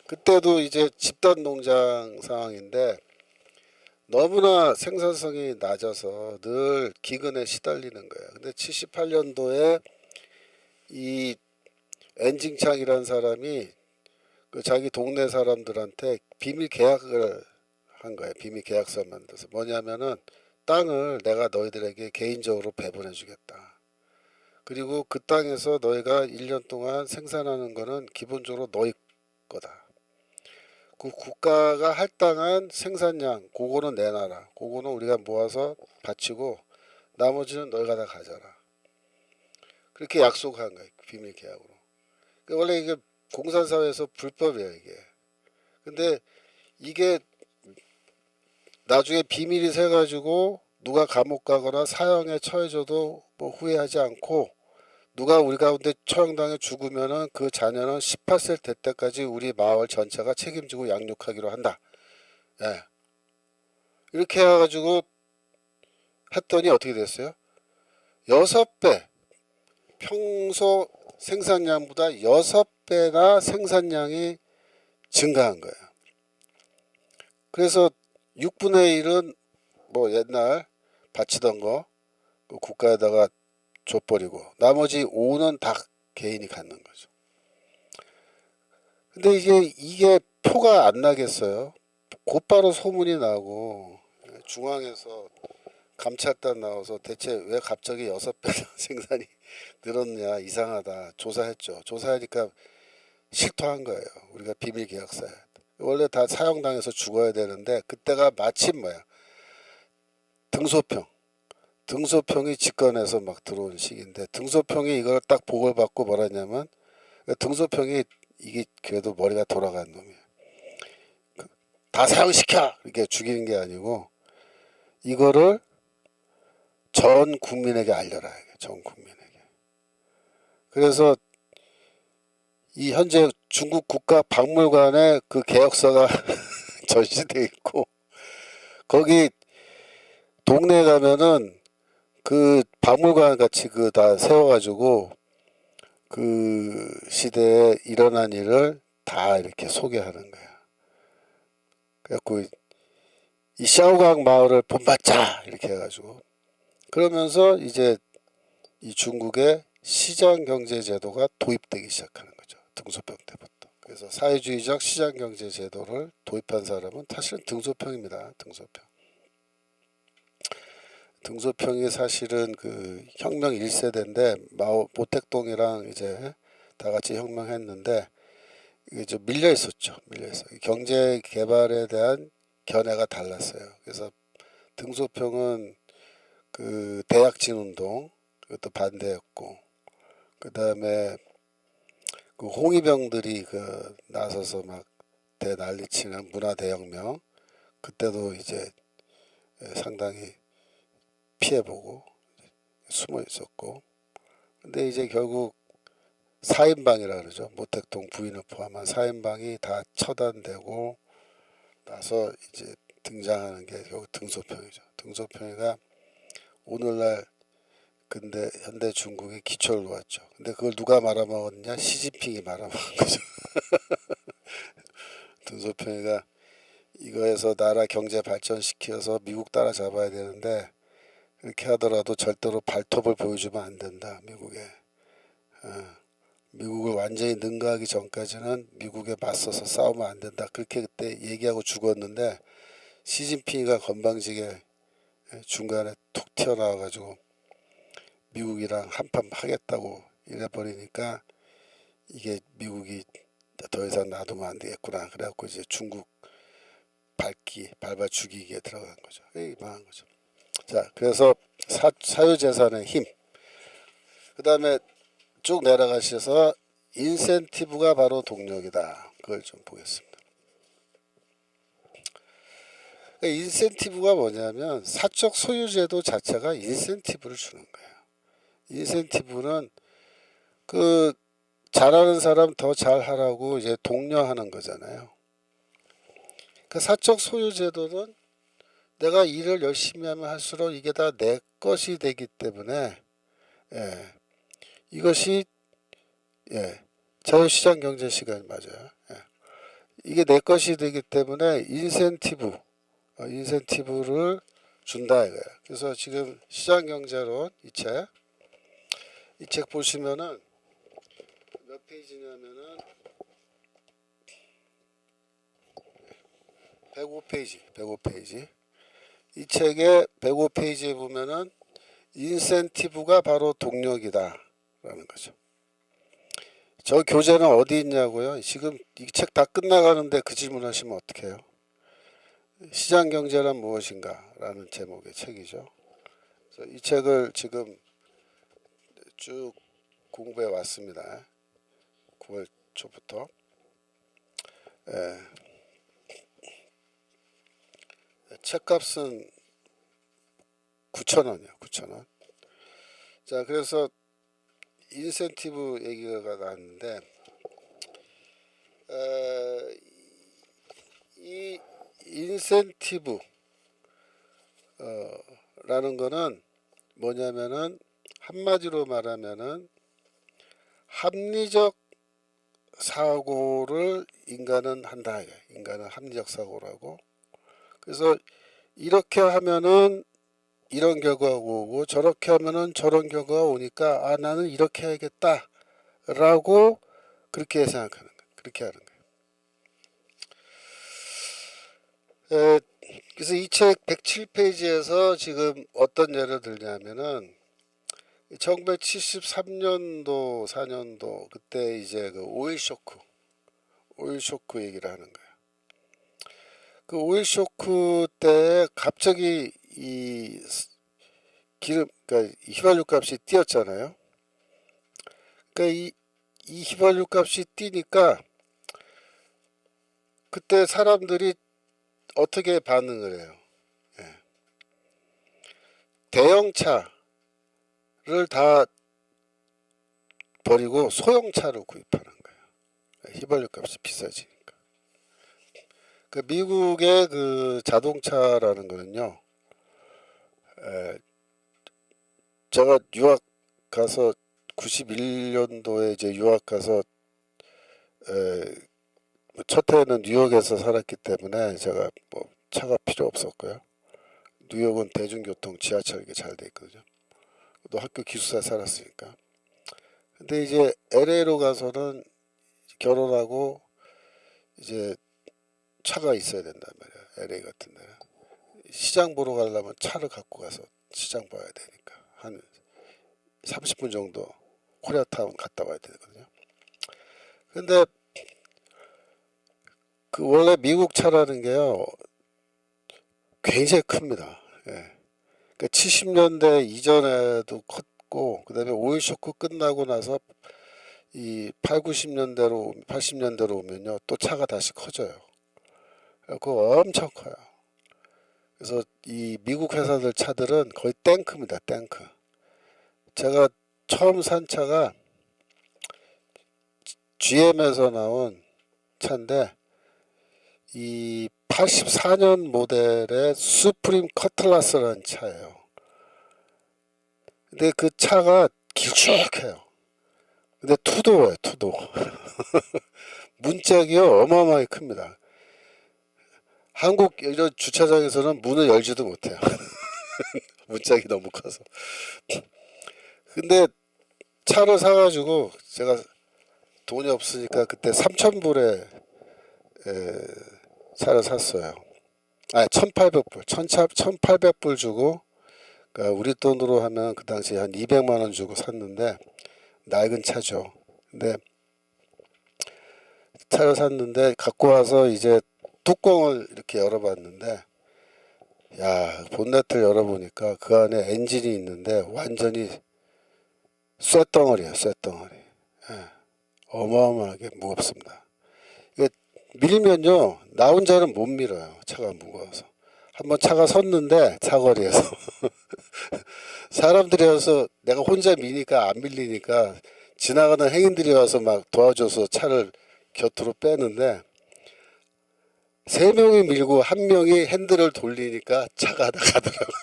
그때도 이제 집단 농장 상황인데 너무나 생산성이 낮아서 늘 기근에 시달리는 거예요. 근데 78년도에 이 엔징창이라는 사람이 그 자기 동네 사람들한테 비밀 계약을 한 거예요. 비밀 계약서 만들어서 뭐냐면은 땅을 내가 너희들에게 개인적으로 배분해 주겠다. 그리고 그 땅에서 너희가 1년 동안 생산하는 거는 기본적으로 너희 거다. 그 국가가 할당한 생산량 그거는 내놔라. 그거는 우리가 모아서 바치고 나머지는 너희가 다 가져라. 그렇게 약속한 거예요. 비밀 계약으로. 원래 이게 공산사회에서 불법이에요, 이게. 근데 이게 나중에 비밀이 새가지고 누가 감옥 가거나 사형에 처해져도 뭐 후회하지 않고 누가 우리 가운데 처형당해 죽으면은 그 자녀는 18세 될 때까지 우리 마을 전체가 책임지고 양육하기로 한다. 예. 이렇게 해가지고 했더니 어떻게 됐어요? 6배. 평소 생산량보다 6배나 생산량이 증가한 거예요. 그래서 6분의 1은 뭐 옛날 바치던 거 국가에다가 줘버리고 나머지 5는 다 개인이 갖는 거죠. 근데 이게 표가 안 나겠어요. 곧바로 소문이 나고 중앙에서 감찰단 나와서 대체 왜 갑자기 6배나 생산이 늘었냐 이상하다 조사했죠. 조사하니까 실토한 거예요. 우리가 비밀 계약서에 원래 다 사형당해서 죽어야 되는데 그때가 마침 뭐야 등소평이 집권해서 막 들어온 시기인데 등소평이 이걸 딱 보고를 받고 뭐라 했냐면 등소평이 이게 그래도 머리가 돌아간 놈이에요. 다 사형시켜 이렇게 죽이는 게 아니고 이거를 전 국민에게 알려라. 전 국민에게. 그래서 이 현재 중국 국가박물관에 그 계약서가 전시돼 있고 거기 동네에 가면은 그 박물관 같이 그 다 세워가지고 그 시대에 일어난 일을 다 이렇게 소개하는 거야. 그래갖고 이 샤오강 마을을 본받자 이렇게 해가지고 그러면서 이제 이 중국의 시장 경제 제도가 도입되기 시작하는 거죠. 등소평 때부터. 그래서 사회주의적 시장 경제 제도를 도입한 사람은 사실은 등소평입니다. 등소평이 사실은 그 혁명 1세대인데 모택동이랑 이제 다 같이 혁명했는데 이게 좀 밀려 있었죠. 밀려 있어. 경제 개발에 대한 견해가 달랐어요. 그래서 등소평은 그 대약진 운동 그것도 반대했고 그 다음에 그 홍위병들이 그 나서서 막 대난리치는 문화대혁명 그때도 이제 상당히 피해보고 숨어 있었고 근데 이제 결국 사인방이라 그러죠. 모택동 부인을 포함한 사인방이 다 처단되고 나서 이제 등장하는 게 결국 등소평이죠. 등소평이가 오늘날 근데 현대 중국의 기초를 놓았죠. 근데 그걸 누가 말아먹었냐? 시진핑이 말아먹은 거죠. 등소평이가 이거에서 나라 경제 발전시켜서 미국 따라잡아야 되는데 그렇게 하더라도 절대로 발톱을 보여주면 안 된다. 미국에. 미국을 완전히 능가하기 전까지는 미국에 맞서서 싸우면 안 된다. 그렇게 그때 얘기하고 죽었는데 시진핑이가 건방지게 중간에 툭 튀어나와가지고 미국이랑 한판 하겠다고 이래버리니까 이게 미국이 더 이상 놔두면 안 되겠구나. 그래갖고 이제 중국 밟아 죽이기에 들어간 거죠. 망한 거죠. 자, 그래서 사유재산의 힘. 그 다음에 쭉 내려가셔서 인센티브가 바로 동력이다. 그걸 좀 보겠습니다. 인센티브가 뭐냐면 사적 소유제도 자체가 인센티브를 주는 거예요. 인센티브는 그 잘하는 사람 더 잘하라고 이제 독려하는 거잖아요. 그 사적 소유제도는 내가 일을 열심히 하면 할수록 이게 다 내 것이 되기 때문에 예, 이것이 예, 자유시장 경제 시간 맞아요. 예. 이게 내 것이 되기 때문에 인센티브를 준다 이거예요. 그래서 지금 시장경제론 이 책 보시면은 몇 페이지냐면은 105페이지. 이 책의 105페이지에 보면은 인센티브가 바로 동력이다 라는 거죠. 저 교재는 어디 있냐고요? 지금 이 책 다 끝나가는데 그 질문 하시면 어떡해요? 시장경제란 무엇인가? 라는 제목의 책이죠. 그래서 이 책을 지금 쭉 공부해 왔습니다. 9월 초부터. 예. 책값은 9,000원이요. 9,000원. 자, 그래서 인센티브 얘기가 나왔는데 이 인센티브 라는 거는 뭐냐면은 한마디로 말하면은 합리적 사고를 인간은 한다. 인간은 합리적 사고라고. 그래서 이렇게 하면은 이런 결과가 오고 저렇게 하면은 저런 결과가 오니까 아 나는 이렇게 해야겠다 라고 그렇게 생각하는 거예요. 그렇게 하는 거예요. 그래서 이 책 107페이지에서 지금 어떤 예를 들냐면은 1973년도 4년도 그때 이제 그 오일 쇼크 얘기를 하는 거예요. 그 오일 쇼크 때 갑자기 이 그러니까 휘발유 값이 뛰었잖아요. 그러니까 이 휘발유 값이 뛰니까 그때 사람들이 어떻게 반응을 해요? 예. 대형차를 다 버리고 소형차를 구입하는 거예요. 휘발유 값이 비싸지니까. 그 미국의 그 자동차라는 거는요. 제가 유학 가서 91년도에 이제 유학 가서 첫 해는 뉴욕에서 살았기 때문에 제가 뭐 차가 필요 없었고요. 뉴욕은 대중교통 지하철 이게 잘 돼 있거든요. 또 학교 기숙사에 살았으니까. 근데 이제 LA로 가서는 결혼하고 이제 차가 있어야 된단 말이야. LA 같은 데. 시장 보러 가려면 차를 갖고 가서 시장 봐야 되니까 한 30분 정도 코리아타운 갔다 와야 되거든요. 근데 그 원래 미국 차라는 게요 굉장히 큽니다. 예. 그러니까 70년대 이전에도 컸고 그다음에 오일 쇼크 끝나고 나서 이 8, 90년대로 80년대로 오면요 또 차가 다시 커져요. 그거 엄청 커요. 그래서 이 미국 회사들 차들은 거의 탱크입니다. 탱크. 제가 처음 산 차가 GM에서 나온 차인데 이 84년 모델의 수프림 커틀라스라는 차예요. 근데 그 차가 길쭉해요. 근데 투도예요, 투도. 문짝이요 어마어마하게 큽니다. 한국 이런 주차장에서는 문을 열지도 못해요. 문짝이 너무 커서. 근데 차를 사가지고 제가 돈이 없으니까 그때 3,000불에 차를 샀어요. 아니 1,800불 1,800불 주고 그러니까 우리 돈으로 하면 그 당시 한 200만 원 주고 샀는데 낡은 차죠. 근데 차를 샀는데 갖고 와서 이제 뚜껑을 이렇게 열어봤는데 야 본네트를 열어보니까 그 안에 엔진이 있는데 완전히 쇳덩어리예요. 쇳덩어리. 예, 어마어마하게 무겁습니다. 밀면요 나 혼자는 못 밀어요. 차가 무거워서. 한번 차가 섰는데 사거리에서 사람들이 와서 내가 혼자 미니까 안 밀리니까 지나가는 행인들이 와서 막 도와줘서 차를 곁으로 빼는데 세 명이 밀고 한 명이 핸들을 돌리니까 차가 나가더라고요.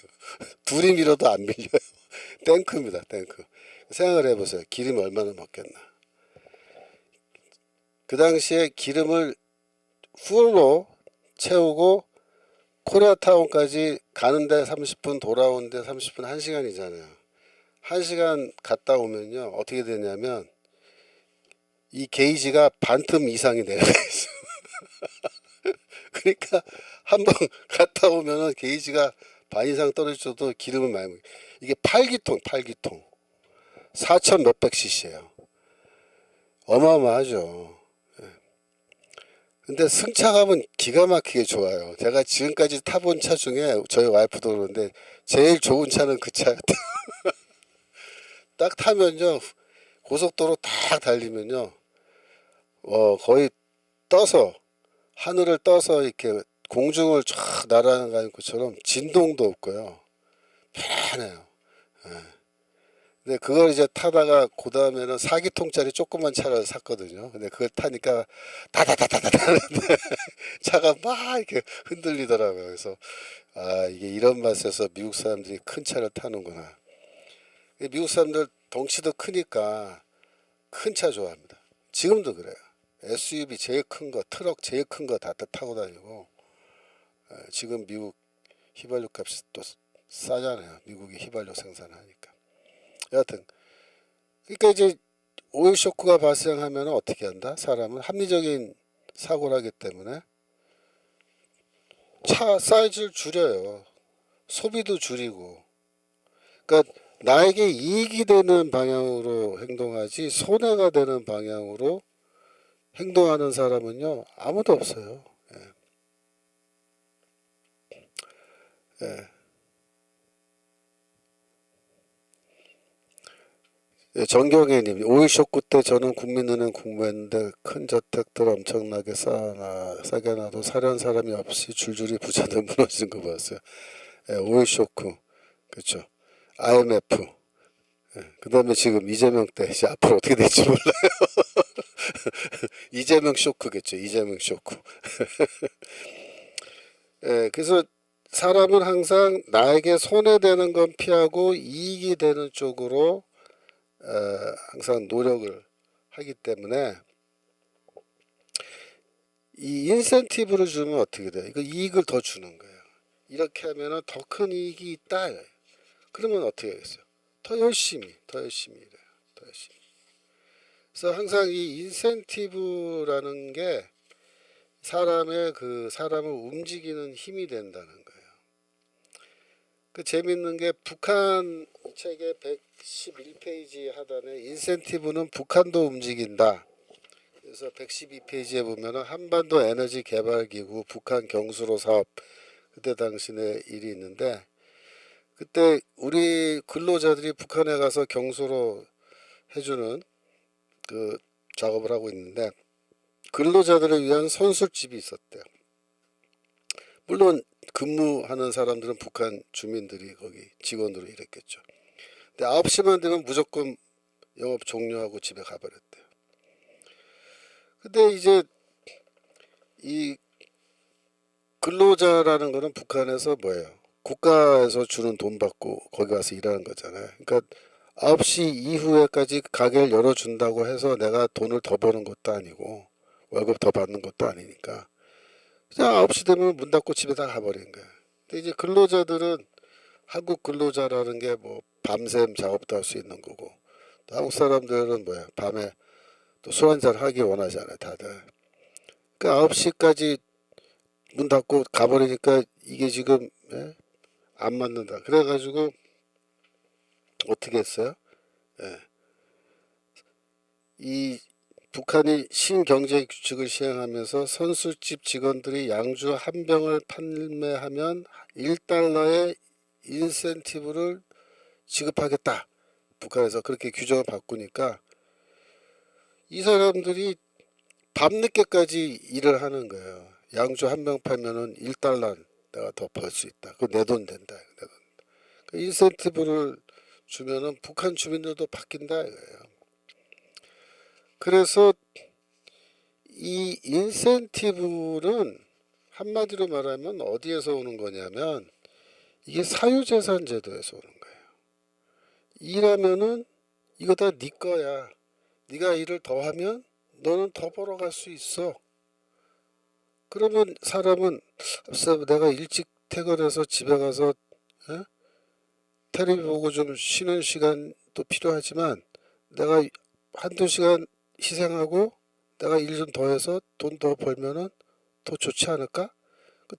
둘이 밀어도 안 밀려요. 탱크입니다, 탱크. 생각을 해보세요. 기름이 얼마나 먹겠나. 그 당시에 기름을 풀로 채우고 코리아타운까지 가는데 30분, 돌아오는데 30분, 1시간이잖아요. 1시간 갔다 오면요, 어떻게 되냐면 이 게이지가 반틈 이상이 내려가 있어요. 그러니까 한 번 갔다 오면은 게이지가 반 이상 떨어져도 기름을 많이 먹어요. 이게 8기통 4천 몇백 cc예요. 어마어마하죠. 근데 승차감은 기가 막히게 좋아요. 제가 지금까지 타본 차 중에 저희 와이프도 그러는데 제일 좋은 차는 그 차였다. 딱 타면요, 고속도로 딱 달리면요, 거의 떠서 하늘을 떠서 이렇게 공중을 쫙 날아가는 것처럼 진동도 없고요, 편해요. 근데 그걸 이제 타다가 그 다음에는 4기통짜리 조그만 차를 샀거든요. 근데 그걸 타니까 다다다다다 하는데 차가 막 이렇게 흔들리더라고요. 그래서 아, 이게 이런 맛에서 미국 사람들이 큰 차를 타는구나. 미국 사람들 덩치도 크니까 큰 차 좋아합니다. 지금도 그래요. SUV 제일 큰 거, 트럭 제일 큰 거 다 타고 다니고. 지금 미국 휘발유 값이 또 싸잖아요. 미국이 휘발유 생산하니까. 여하튼 그러니까 이제 오일 쇼크가 발생하면 어떻게 한다? 사람은 합리적인 사고를 하기 때문에 차 사이즈를 줄여요. 소비도 줄이고. 그러니까 나에게 이익이 되는 방향으로 행동하지 손해가 되는 방향으로 행동하는 사람은요, 아무도 없어요. 예. 예, 정경혜님, 오일 쇼크 때 저는 국민은행 공무했는데 큰 저택들 엄청나게 싸게 놔도 사려는 사람이 없이 줄줄이 부자들 무너지는 거 봤어요. 예, 오일 쇼크, 그렇죠. IMF, 그 다음에 지금 이재명 때 이제 앞으로 어떻게 될지 몰라요. 이재명 쇼크겠죠. 이재명 쇼크. 예, 그래서 사람은 항상 나에게 손해되는 건 피하고 이익이 되는 쪽으로 항상 노력을 하기 때문에 이 인센티브를 주면 어떻게 돼요? 이거 이익을 더 주는 거예요. 이렇게 하면은 더 큰 이익이 있다. 그러면 어떻게 하겠어요? 더 열심히 일해요. 더 열심히. 그래서 항상 이 인센티브라는 게 사람의 그 사람을 움직이는 힘이 된다는 거예요. 그 재밌는 게 북한 책의 111페이지 하단에 인센티브는 북한도 움직인다. 그래서 112페이지에 보면은 한반도 에너지 개발 기구 북한 경수로 사업 그때 당시의 일이 있는데 그때 우리 근로자들이 북한에 가서 경수로 해주는 그 작업을 하고 있는데 근로자들을 위한 선술집이 있었대요. 물론 근무하는 사람들은 북한 주민들이 거기 직원으로 일했겠죠. 근데 9시만 되면 무조건 영업 종료하고 집에 가버렸대요. 근데 이제 이 근로자라는 거는 북한에서 뭐예요? 국가에서 주는 돈 받고 거기 가서 일하는 거잖아요. 그러니까 9시 이후에까지 가게를 열어준다고 해서 내가 돈을 더 버는 것도 아니고 월급 더 받는 것도 아니니까 그냥 9시 되면 문 닫고 집에 다 가버린 거야. 근데 이제 근로자들은 한국 근로자라는 게 뭐 밤샘 작업도 할 수 있는 거고 또 한국 사람들은 뭐야 밤에 또 술 한잔 하기 원하잖아요 다들. 그러니까 9시까지 문 닫고 가버리니까 이게 지금 안 맞는다. 그래가지고 어떻게 했어요? 예. 이 북한이 신경제 규칙을 시행하면서 선술집 직원들이 양주 한 병을 판매하면 1달러의 인센티브를 지급하겠다. 북한에서 그렇게 규정을 바꾸니까 이 사람들이 밤늦게까지 일을 하는 거예요. 양주 한 병 팔면은 1달러 내가 더 벌 수 있다. 그 내 돈 된다. 내 돈. 그 인센티브를 주면은 북한 주민들도 바뀐다 이거예요. 그래서 이 인센티브는 한마디로 말하면 어디에서 오는 거냐면 이게 사유재산 제도에서 오는 거예요. 일하면은 이거 다 네 거야. 네가 일을 더 하면 너는 더 벌어갈 수 있어. 그러면 사람은 글쎄 내가 일찍 퇴근해서 집에 가서 에? 텔레비 보고 좀 쉬는 시간도 필요하지만 내가 한두 시간 희생하고 내가 일 좀 더 해서 돈 더 벌면은 더 좋지 않을까?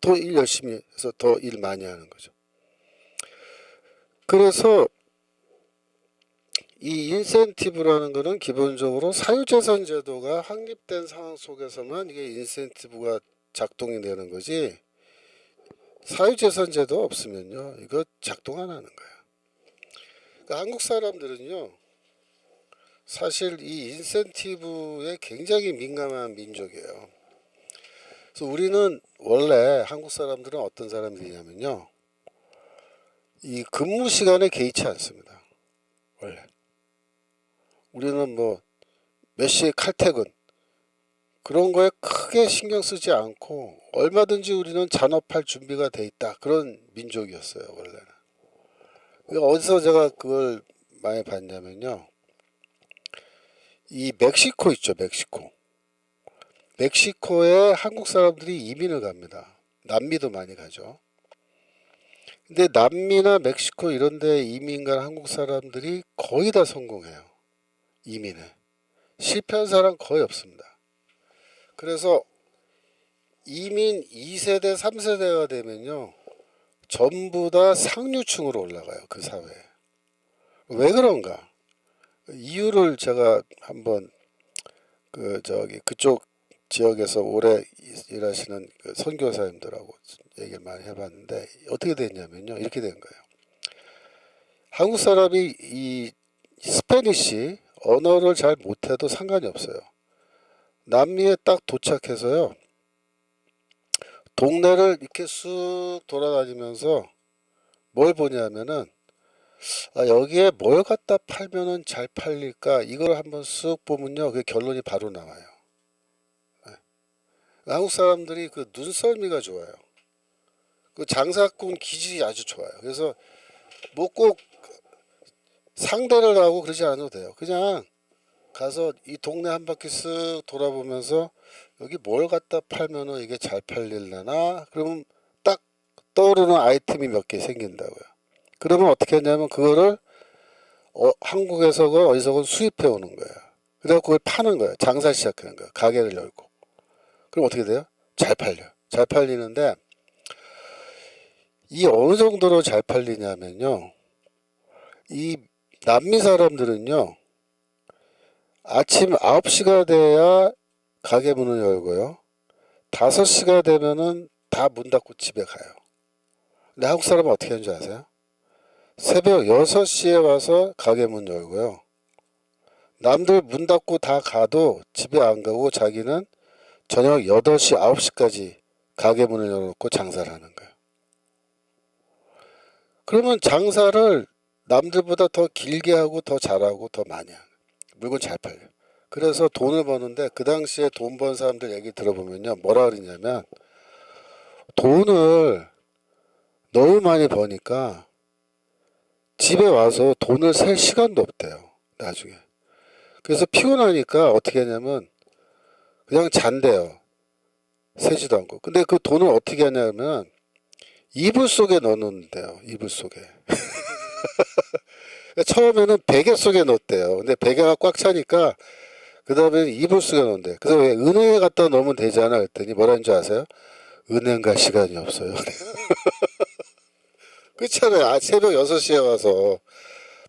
더 일 열심히 해서 더 일 많이 하는 거죠. 그래서 이 인센티브라는 거는 기본적으로 사유재산 제도가 확립된 상황 속에서만 이게 인센티브가 작동이 되는 거지, 사유재산 제도 없으면요 이거 작동 안 하는 거예요. 그러니까 한국 사람들은요 사실 이 인센티브에 굉장히 민감한 민족이에요. 그래서 우리는 원래 한국 사람들은 어떤 사람들이냐면요 이 근무 시간에 개의치 않습니다. 원래 우리는 뭐 몇 시에 칼퇴근 그런 거에 크게 신경 쓰지 않고 얼마든지 우리는 잔업할 준비가 돼 있다, 그런 민족이었어요 원래는. 어디서 제가 그걸 많이 봤냐면요 이 멕시코 있죠, 멕시코. 멕시코에 한국 사람들이 이민을 갑니다. 남미도 많이 가죠. 근데 남미나 멕시코 이런 데 이민 간 한국 사람들이 거의 다 성공해요. 이민에 실패한 사람 거의 없습니다. 그래서 이민 2세대 3세대가 되면요 전부 다 상류층으로 올라가요, 그 사회에. 왜 그런가? 이유를 제가 한번 그쪽 지역에서 오래 일하시는 그 선교사님들하고 얘기를 많이 해봤는데 어떻게 됐냐면요 이렇게 된 거예요. 한국 사람이 이 스페니쉬 언어를 잘 못해도 상관이 없어요. 남미에 딱 도착해서요 동네를 이렇게 쑥 돌아다니면서 뭘 보냐면은 여기에 뭘 갖다 팔면은 잘 팔릴까, 이걸 한번 쑥 보면요 그 결론이 바로 나와요. 한국 사람들이 그 눈썰미가 좋아요. 그 장사꾼 기질이 아주 좋아요. 그래서 뭐 꼭 상대를 하고 그러지 않아도 돼요. 그냥 가서 이 동네 한 바퀴 쓱 돌아보면서 여기 뭘 갖다 팔면은 이게 잘 팔릴려나, 그러면 딱 떠오르는 아이템이 몇 개 생긴다고요. 그러면 어떻게 하냐면 그거를 한국에서건 어디서건 수입해 오는 거예요. 그래서 그걸 파는 거예요. 장사 시작하는 거예요. 가게를 열고. 그럼 어떻게 돼요? 잘 팔려. 잘 팔리는데 이 어느 정도로 잘 팔리냐면요 이 남미 사람들은요 아침 9시가 돼야 가게 문을 열고요 5시가 되면은 다 문 닫고 집에 가요. 근데 한국 사람은 어떻게 하는 줄 아세요? 새벽 6시에 와서 가게 문 열고요 남들 문 닫고 다 가도 집에 안 가고 자기는 저녁 8시 9시까지 가게 문을 열어놓고 장사를 하는 거예요. 그러면 장사를 남들보다 더 길게 하고 더 잘하고 더 많이 하는, 물건 잘 팔려. 그래서 돈을 버는데 그 당시에 돈 번 사람들 얘기 들어보면요 뭐라 그러냐면 돈을 너무 많이 버니까 집에 와서 돈을 셀 시간도 없대요 나중에. 그래서 피곤하니까 어떻게 하냐면 그냥 잔대요. 세지도 않고. 근데 그 돈을 어떻게 하냐면 이불 속에 넣어놓는데요. 이불 속에. 처음에는 베개 속에 넣었대요. 근데 베개가 꽉 차니까 그 다음에 이불 속에 넣는데, 그래서 왜 은행에 갖다 넣으면 되잖아 그랬더니 뭐라는 줄 아세요? 은행 갈 시간이 없어요. 그렇잖아요. 새벽 6시에 와서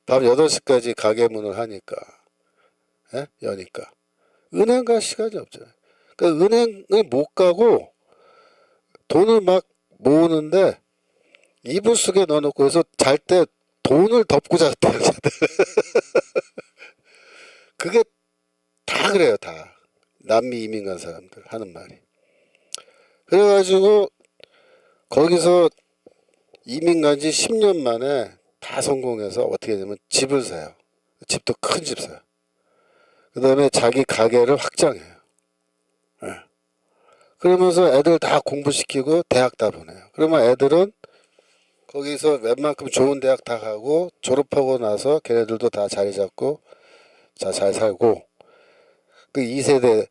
밤 8시까지 가게 문을 하니까, 여니까 은행 갈 시간이 없잖아요. 그러니까 은행을 못 가고 돈을 막 모으는데 이불 속에 넣어놓고, 해서 잘 때 돈을 덮고 잤대요. 그게 다 그래요. 다 남미 이민 간 사람들 하는 말이. 그래가지고 거기서 이민 간 지 10년 만에 다 성공해서 어떻게 되냐면 집을 사요. 집도 큰 집 사요. 그 다음에 자기 가게를 확장해요. 그러면서 애들 다 공부시키고 대학 다 보내요. 그러면 애들은 거기서 웬만큼 좋은 대학 다 가고 졸업하고 나서 걔네들도 다 자리 잡고 자 잘 살고 그 2세대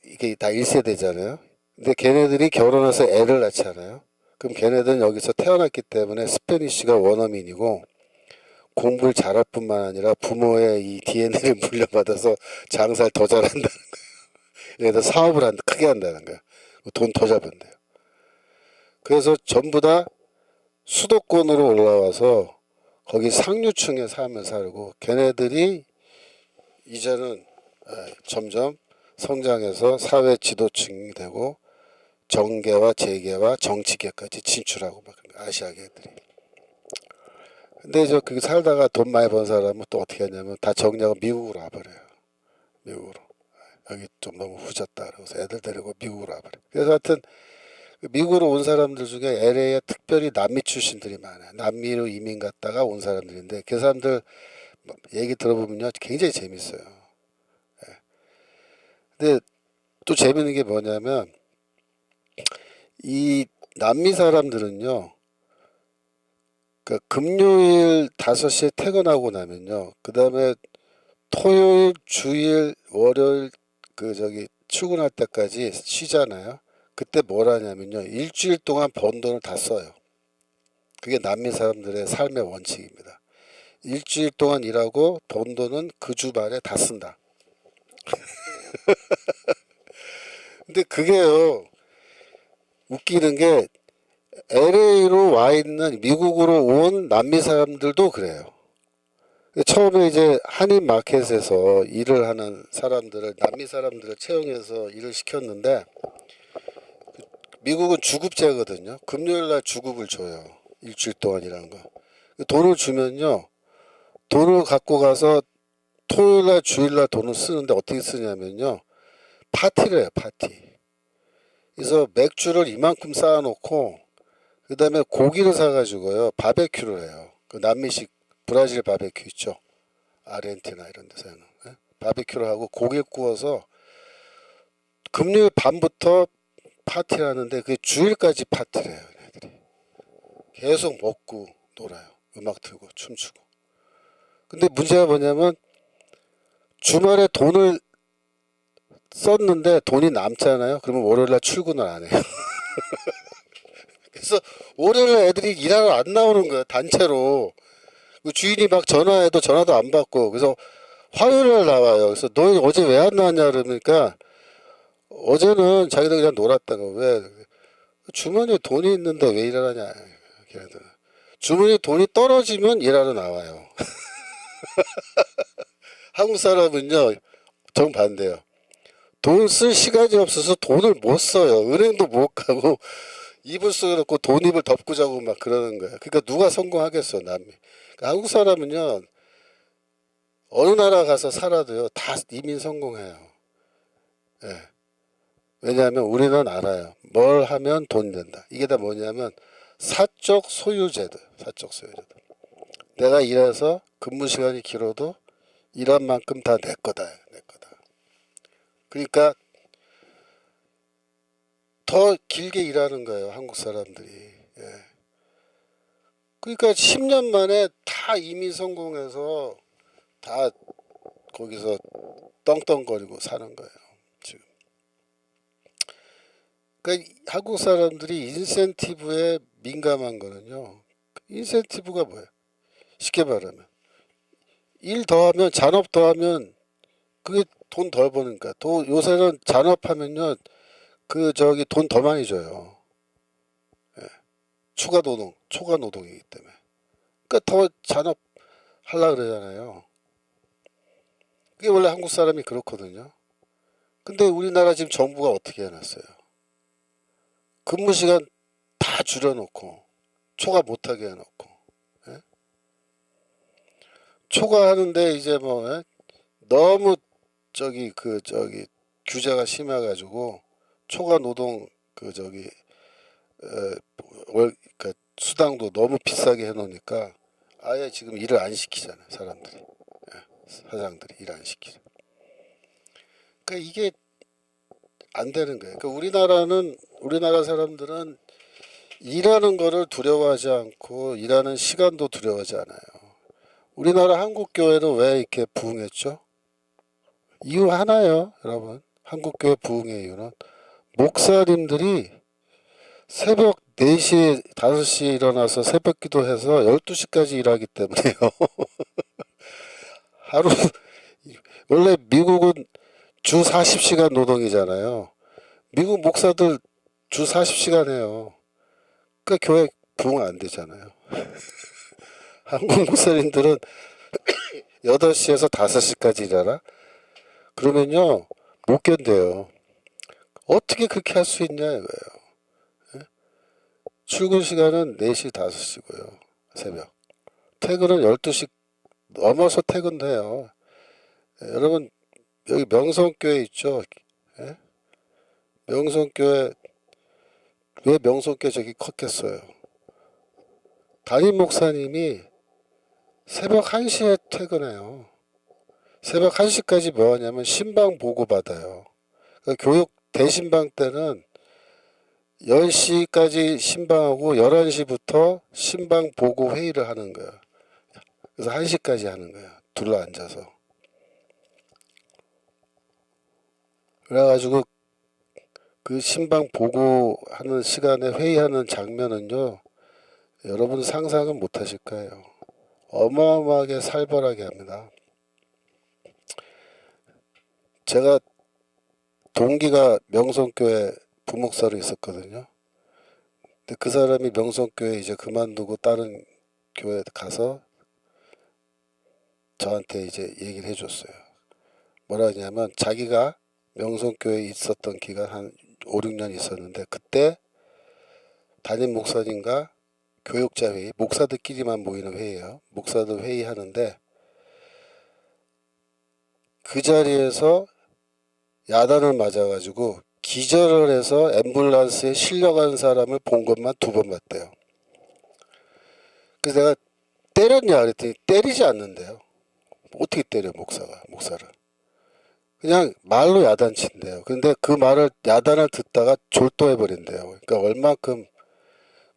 이게 다 1세대잖아요. 근데 걔네들이 결혼해서 애를 낳잖아요. 그럼 걔네들은 여기서 태어났기 때문에 스페니쉬가 원어민이고 공부를 잘할 뿐만 아니라 부모의 이 DNA를 물려받아서 장사를 더 잘한다는 거예요. 그래서 사업을 크게 한다는 거예요. 돈 더 잡은대요. 그래서 전부 다 수도권으로 올라와서 거기 상류층에 살고 걔네들이 이제는 점점 성장해서 사회 지도층이 되고 정계와 재계와 정치계까지 진출하고 막 아시아계들이. 근데 그 살다가 돈 많이 번 사람은 또 어떻게 하냐면 다 정리하고 미국으로 와버려요. 미국으로. 여기 좀 너무 후졌다. 그래서 애들 데리고 미국으로 와버려요. 그래서 하여튼 미국으로 온 사람들 중에 LA에 특별히 남미 출신들이 많아요. 남미로 이민 갔다가 온 사람들인데 그 사람들 얘기 들어보면요 굉장히 재밌어요. 근데 또 재밌는 게 뭐냐면 이 남미 사람들은요 그러니까 금요일 5시에 퇴근하고 나면요 그 다음에 토요일 주일 월요일 출근할 때까지 쉬잖아요. 그때 뭘 하냐면요 일주일 동안 번 돈을 다 써요. 그게 남미 사람들의 삶의 원칙입니다. 일주일 동안 일하고 번 돈은 그 주말에 다 쓴다. 근데 그게요 웃기는 게 LA로 와 있는 미국으로 온 남미 사람들도 그래요. 처음에 이제 한인 마켓에서 일을 하는 사람들을 남미 사람들을 채용해서 일을 시켰는데 미국은 주급제거든요. 금요일 날 주급을 줘요. 일주일 동안 일한 거. 돈을 주면요. 돈을 갖고 가서 토요일 날 주일 날 돈을 쓰는데 어떻게 쓰냐면요. 파티를 해요. 파티. 그래서 맥주를 이만큼 쌓아놓고 그 다음에 고기를 사가지고요. 바베큐를 해요. 그 남미식 브라질 바베큐 있죠. 아르헨티나 이런 데서는. 바베큐를 하고 고기를 구워서 금요일 밤부터 파티를 하는데 그게 주일까지 파티를 해요. 얘네들이. 계속 먹고 놀아요. 음악 틀고 춤추고. 근데 문제가 뭐냐면 주말에 돈을 썼는데 돈이 남잖아요. 그러면 월요일날 출근을 안 해요. 그래서 월요일날 애들이 일하러 안 나오는 거예요. 단체로. 주인이 막 전화해도 전화도 안 받고. 그래서 화요일날 나와요. 그래서 너 어제 왜 안 나왔냐 그러니까 어제는 자기들 그냥 놀았다고. 왜? 주머니에 돈이 있는데 왜 일을 하냐. 걔네들. 주머니에 돈이 떨어지면 일하러 나와요. 한국 사람은요 정반대요. 돈 쓸 시간이 없어서 돈을 못 써요. 은행도 못 가고 이불 속에 넣고 돈입을 덮고 자고 막 그러는 거예요. 그러니까 누가 성공하겠어 남미. 그러니까 한국 사람은요 어느 나라 가서 살아도요 다 이민 성공해요. 예. 왜냐하면 우리는 알아요. 뭘 하면 돈 된다. 이게 다 뭐냐면 사적 소유제도. 사적 소유제도. 내가 일해서 근무 시간이 길어도 일한 만큼 다 내 거다. 내 거다. 그러니까 더 길게 일하는 거예요. 한국 사람들이. 예. 그러니까 10년 만에 다 이민 성공해서 다 거기서 떵떵거리고 사는 거예요. 지금. 그러니까 한국 사람들이 인센티브에 민감한 거는요. 인센티브가 뭐예요? 쉽게 말하면 일 더하면 잔업 더하면 그게 돈 덜 버니까. 또 요새는 잔업하면요 돈 더 많이 줘요. 예. 초과 노동이기 때문에. 그러니까 더 잔업 하려 그러잖아요. 그게 원래 한국 사람이 그렇거든요. 근데 우리나라 지금 정부가 어떻게 해놨어요? 근무 시간 다 줄여놓고 초과 못하게 해놓고 예? 초과하는데 이제 뭐 너무 규제가 심해가지고 초과 노동 그러니까 수당도 너무 비싸게 해놓으니까 아예 지금 일을 안 시키잖아요 사람들이. 예, 사장들이 일 안 시키죠. 그러니까 이게 안 되는 거예요. 그러니까 우리나라 사람들은 일하는 거를 두려워하지 않고 일하는 시간도 두려워하지 않아요. 우리나라 한국 교회는 왜 이렇게 부흥했죠? 이유 하나요, 여러분. 한국 교회 부흥의 이유는 목사님들이 새벽 4시, 5시에 일어나서 새벽 기도해서 12시까지 일하기 때문에요. 하루 원래 미국은 주 40시간 노동이잖아요. 미국 목사들 주 40시간 해요. 그러니까 교회 부흥 안 되잖아요. 한국 목사님들은 8시에서 5시까지 일하라? 그러면요, 못 견뎌요. 어떻게 그렇게 할 수 있냐 이거예요. 출근 시간은 4시, 5시고요. 새벽. 퇴근은 12시 넘어서 퇴근해요. 여러분, 여기 명성교회 있죠? 예? 명성교회, 왜 명성교회 저기 컸겠어요? 담임 목사님이 새벽 1시에 퇴근해요. 새벽 1시까지 뭐 하냐면 신방 보고 받아요. 그러니까 교육 대신방 때는 10시까지 신방하고 11시부터 신방 보고 회의를 하는 거야. 그래서 1시까지 하는 거야. 둘러 앉아서. 그래가지고 그 신방 보고 하는 시간에 회의하는 장면은요. 여러분 상상은 못 하실 거예요. 어마어마하게 살벌하게 합니다. 제가 동기가 명성교회 부목사로 있었거든요. 근데 그 사람이 명성교회 이제 그만두고 다른 교회 가서 저한테 이제 얘기를 해줬어요. 뭐라 하냐면 자기가 명성교회에 있었던 기간 한 5, 6년 있었는데 그때 담임 목사님과 교육자 회의, 목사들끼리만 모이는 회의예요. 목사들 회의하는데 그 자리에서 야단을 맞아가지고 기절을 해서 앰뷸런스에 실려간 사람을 본 것만 2번 봤대요. 그래서 내가 때렸냐 그랬더니 때리지 않는데요. 어떻게 때려 목사를. 그냥 말로 야단친대요. 근데 그 말을 야단을 듣다가 졸도해버린대요. 그러니까 얼마큼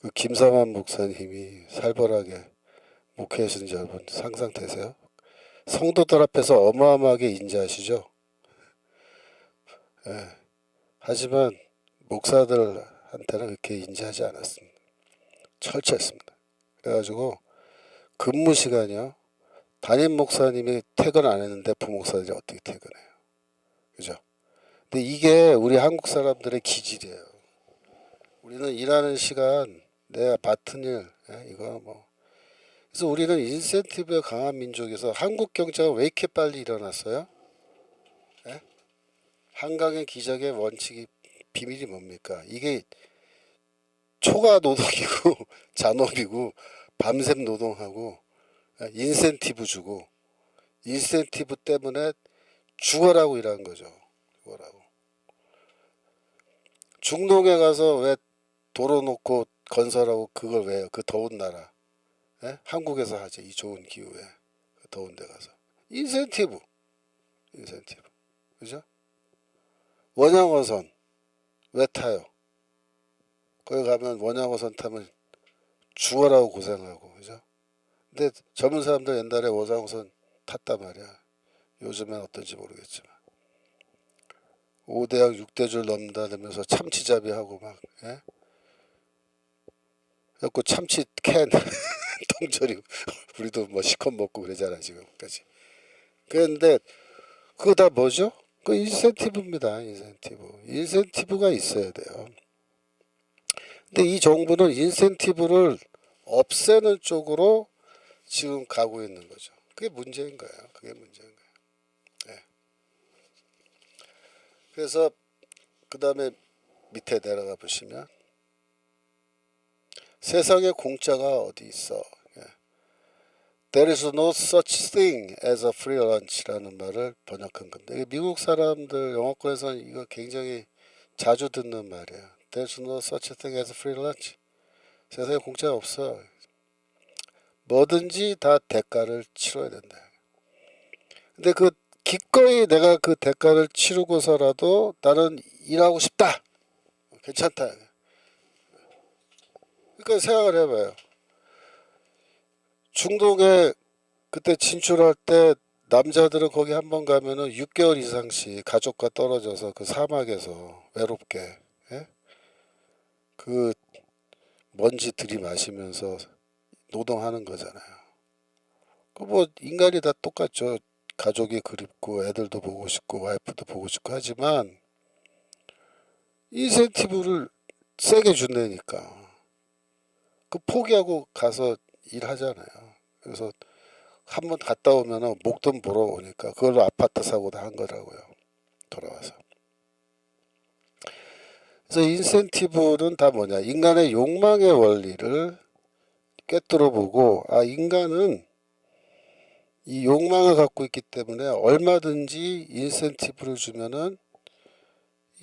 그 김삼환 목사님이 살벌하게 목회하시는지 여러분 상상되세요? 성도들 앞에서 어마어마하게 인자하시죠. 예. 하지만 목사들한테는 그렇게 인지하지 않았습니다. 철저했습니다. 그래가지고 근무 시간이요. 담임 목사님이 퇴근 안 했는데 부목사들이 어떻게 퇴근해요? 그죠? 근데 이게 우리 한국 사람들의 기질이에요. 우리는 일하는 시간, 내가 맡은 일, 이거 뭐. 그래서 우리는 인센티브에 강한 민족에서 한국 경제가 왜 이렇게 빨리 일어났어요? 예? 한강의 기적의 원칙이 비밀이 뭡니까? 이게 초과 노동이고 잔업이고 밤샘 노동하고 인센티브 주고 인센티브 때문에 죽어라고 일하는 거죠. 죽어라고. 중동에 가서 왜 도로 놓고 건설하고 그걸 왜요? 그 더운 나라. 예? 한국에서 하죠. 이 좋은 기후에. 그 더운 데 가서. 인센티브. 그죠? 원양어선 왜 타요? 거기 가면 원양어선 타면 죽어라고 고생하고. 그죠? 근데 젊은 사람들 옛날에 원양어선 탔단 말이야. 요즘엔 어떤지 모르겠지만. 5대양 6대줄 넘다면서 참치잡이하고 막. 예? 그래갖고 참치 캔 통조림 우리도 뭐 시컷 먹고 그러잖아 지금까지. 그런데 그거 다 뭐죠? 그 인센티브입니다. 인센티브가 있어야 돼요. 근데 이 정부는 인센티브를 없애는 쪽으로 지금 가고 있는 거죠. 그게 문제인 거예요. 그게 문제인 거예요. 네. 그래서 그 다음에 밑에 내려가 보시면 세상에 공짜가 어디 있어? There is no such thing as a free lunch라는 말을 번역한 건데 미국 사람들 영어권에서는 이거 굉장히 자주 듣는 말이에요. There's no such thing as a free lunch. 세상에 공짜가 없어. 뭐든지 다 대가를 치러야 된다. 근데 그 기꺼이 내가 그 대가를 치르고서라도 나는 일하고 싶다. 괜찮다. 그러니까 생각을 해봐요. 중동에 그때 진출할 때 남자들은 거기 한번 가면은 6개월 이상씩 가족과 떨어져서 그 사막에서 외롭게, 예? 그 먼지 들이마시면서 노동하는 거잖아요. 그 뭐 인간이 다 똑같죠. 가족이 그립고 애들도 보고 싶고 와이프도 보고 싶고 하지만 인센티브를 세게 준다니까 그 포기하고 가서 일하잖아요. 그래서 한번 갔다 오면은 목돈 보러 오니까 그걸로 아파트 사고도 한 거라고요. 돌아와서. 그래서 인센티브는 다 뭐냐, 인간의 욕망의 원리를 꿰뚫어 보고, 아, 인간은 이 욕망을 갖고 있기 때문에 얼마든지 인센티브를 주면은